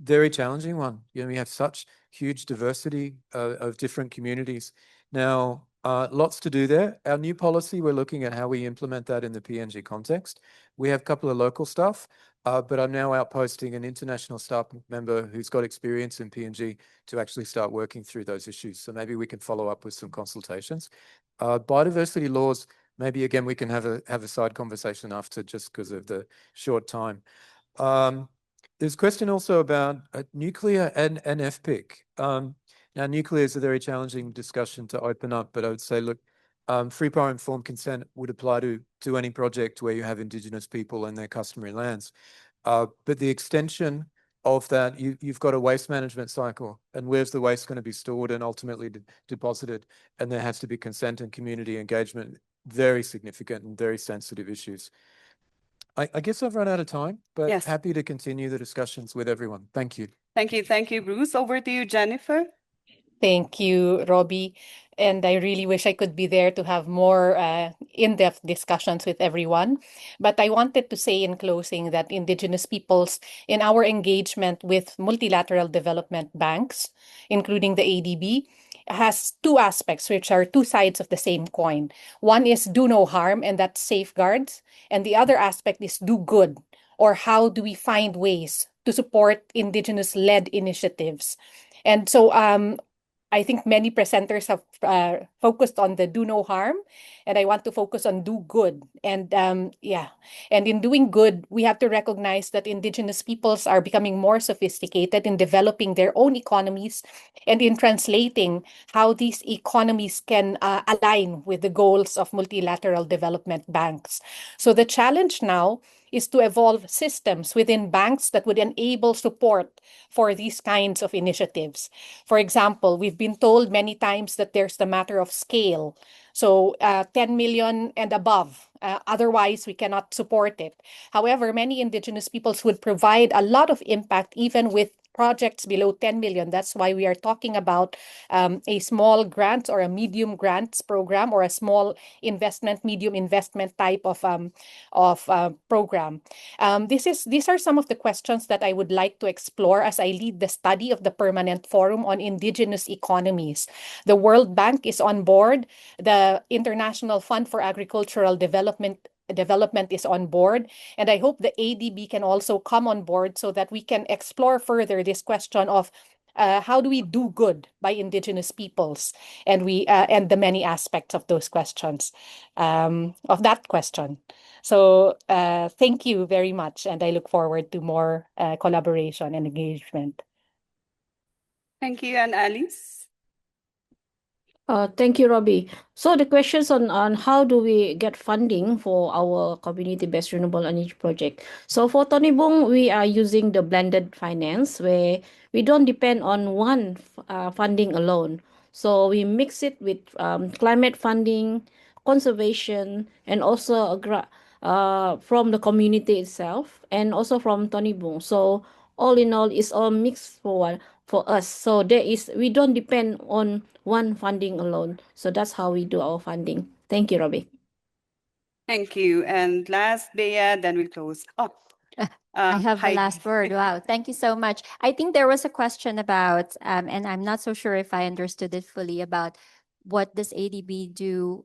[SPEAKER 6] very challenging one. We have such huge diversity of different communities. Now, lots to do there. Our new policy, we're looking at how we implement that in the PNG context. We have a couple of local staff, but I'm now outposting an international staff member who's got experience in PNG to actually start working through those issues. So maybe we can follow up with some consultations. Biodiversity laws, maybe again, we can have a side conversation after just because of the short time. There's a question also about nuclear and FPIC. Now, nuclear is a very challenging discussion to open up, but I would say, look, free prior informed consent would apply to any project where you have Indigenous people and their customary lands. But the extension of that, you've got a waste management cycle, and where's the waste going to be stored and ultimately deposited? And there has to be consent and community engagement, very significant and very sensitive issues. I guess I've run out of time, but
[SPEAKER 1] Yes.
[SPEAKER 6] happy to continue the discussions with everyone. Thank you.
[SPEAKER 1] Thank you. Thank you, Bruce. Over to you, Jennifer.
[SPEAKER 5] Thank you, Robbie. And I really wish I could be there to have more in-depth discussions with everyone. But I wanted to say in closing that Indigenous peoples, in our engagement with multilateral development banks, including the ADB, has two aspects, which are two sides of the same coin. One is do no harm, and that's safeguards. And the other aspect is do good, or how do we find ways to support Indigenous-led initiatives. And so I think many presenters have focused on the do no harm, and I want to focus on do good. And and in doing good, we have to recognize that Indigenous peoples are becoming more sophisticated in developing their own economies and in translating how these economies can align with the goals of multilateral development banks. So the challenge now is to evolve systems within banks that would enable support for these kinds of initiatives. For example, we've been told many times that there's the matter of scale. So 10 million and above, otherwise we cannot support it. However, many Indigenous peoples would provide a lot of impact even with projects below 10 million. That's why we are talking about a small grant or a medium grants program, or a small investment, medium investment type of program. These are some of the questions that I would like to explore as I lead the study of the Permanent Forum on Indigenous Economies. The World Bank is on board. The International Fund for Agricultural Development is on board, and I hope the ADB can also come on board so that we can explore further this question of how do we do good by Indigenous peoples, and the many aspects of those questions, of that question. So thank you very much, and I look forward to more collaboration and engagement.
[SPEAKER 1] Thank you, and Alice.
[SPEAKER 2] Thank you, Robbie. So the questions on how do we get funding for our community-based renewable energy project. So for Tony Bung, we are using the blended finance, where we don't depend on one funding alone. So we mix it with climate funding, conservation, and also from the community itself, and also from Tony Bung. So all in all, it's all mixed for us. So we don't depend on one funding alone. So that's how we do our funding. Thank you, Robbie.
[SPEAKER 1] Thank you. And last, Bea, then we'll close.
[SPEAKER 7] I have the
[SPEAKER 1] Heidi.
[SPEAKER 7] last word. Wow, thank you so much. I think there was a question about, and I'm not so sure if I understood it fully, about what does ADB do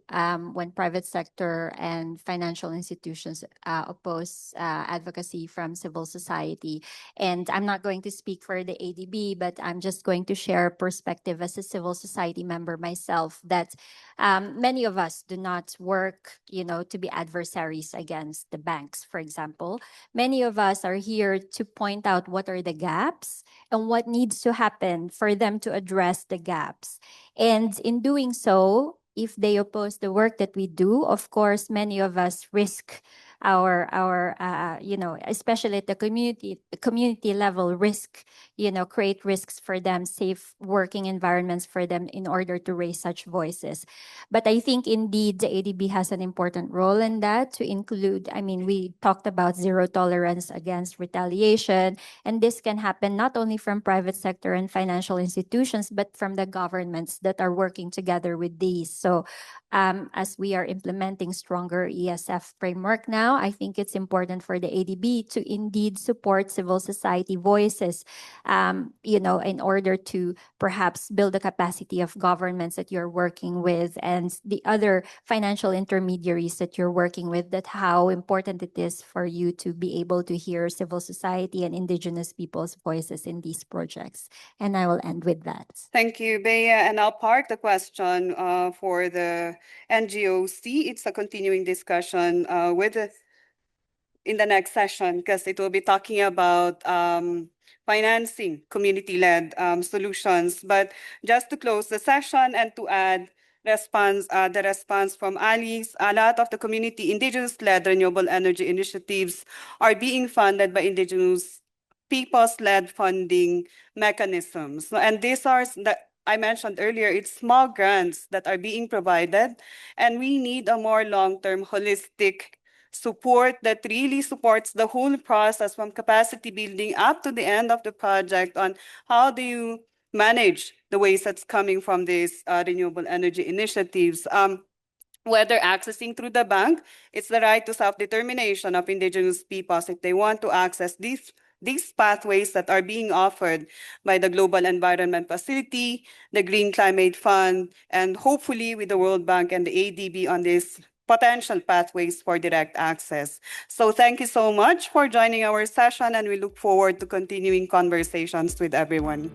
[SPEAKER 7] when private sector and financial institutions oppose advocacy from civil society. And I'm not going to speak for the ADB, but I'm just going to share a perspective as a civil society member myself, that many of us do not work, to be adversaries against the banks, for example. Many of us are here to point out what are the gaps and what needs to happen for them to address the gaps. And in doing so, if they oppose the work that we do, of course, many of us risk our especially at the community level, create risks for them, safe working environments for them in order to raise such voices. But I think indeed the ADB has an important role in that, to include, we talked about zero tolerance against retaliation, and this can happen not only from private sector and financial institutions, but from the governments that are working together with these. So as we are implementing stronger ESF framework now, I think it's important for the ADB to indeed support civil society voices, in order to perhaps build the capacity of governments that you're working with and the other financial intermediaries that you're working with, that how important it is for you to be able to hear civil society and Indigenous people's voices in these projects. And I will end with that.
[SPEAKER 1] Thank you, Bea. And I'll park the question for the NGOC. It's a continuing discussion in the next session, because it will be talking about financing community-led solutions. But just to close the session and to add the response from Alice, a lot of the community Indigenous-led renewable energy initiatives are being funded by Indigenous Peoples-led funding mechanisms. And these are that I mentioned earlier, it's small grants that are being provided, and we need a more long-term holistic support that really supports the whole process, from capacity building up to the end of the project, on how do you manage the waste that's coming from these renewable energy initiatives. Whether accessing through the bank, it's the right to self-determination of Indigenous peoples if they want to access these pathways that are being offered by the Global Environment Facility, the Green Climate Fund, and hopefully with the World Bank and the ADB on these potential pathways for direct access. So thank you so much for joining our session, and we look forward to continuing conversations with everyone.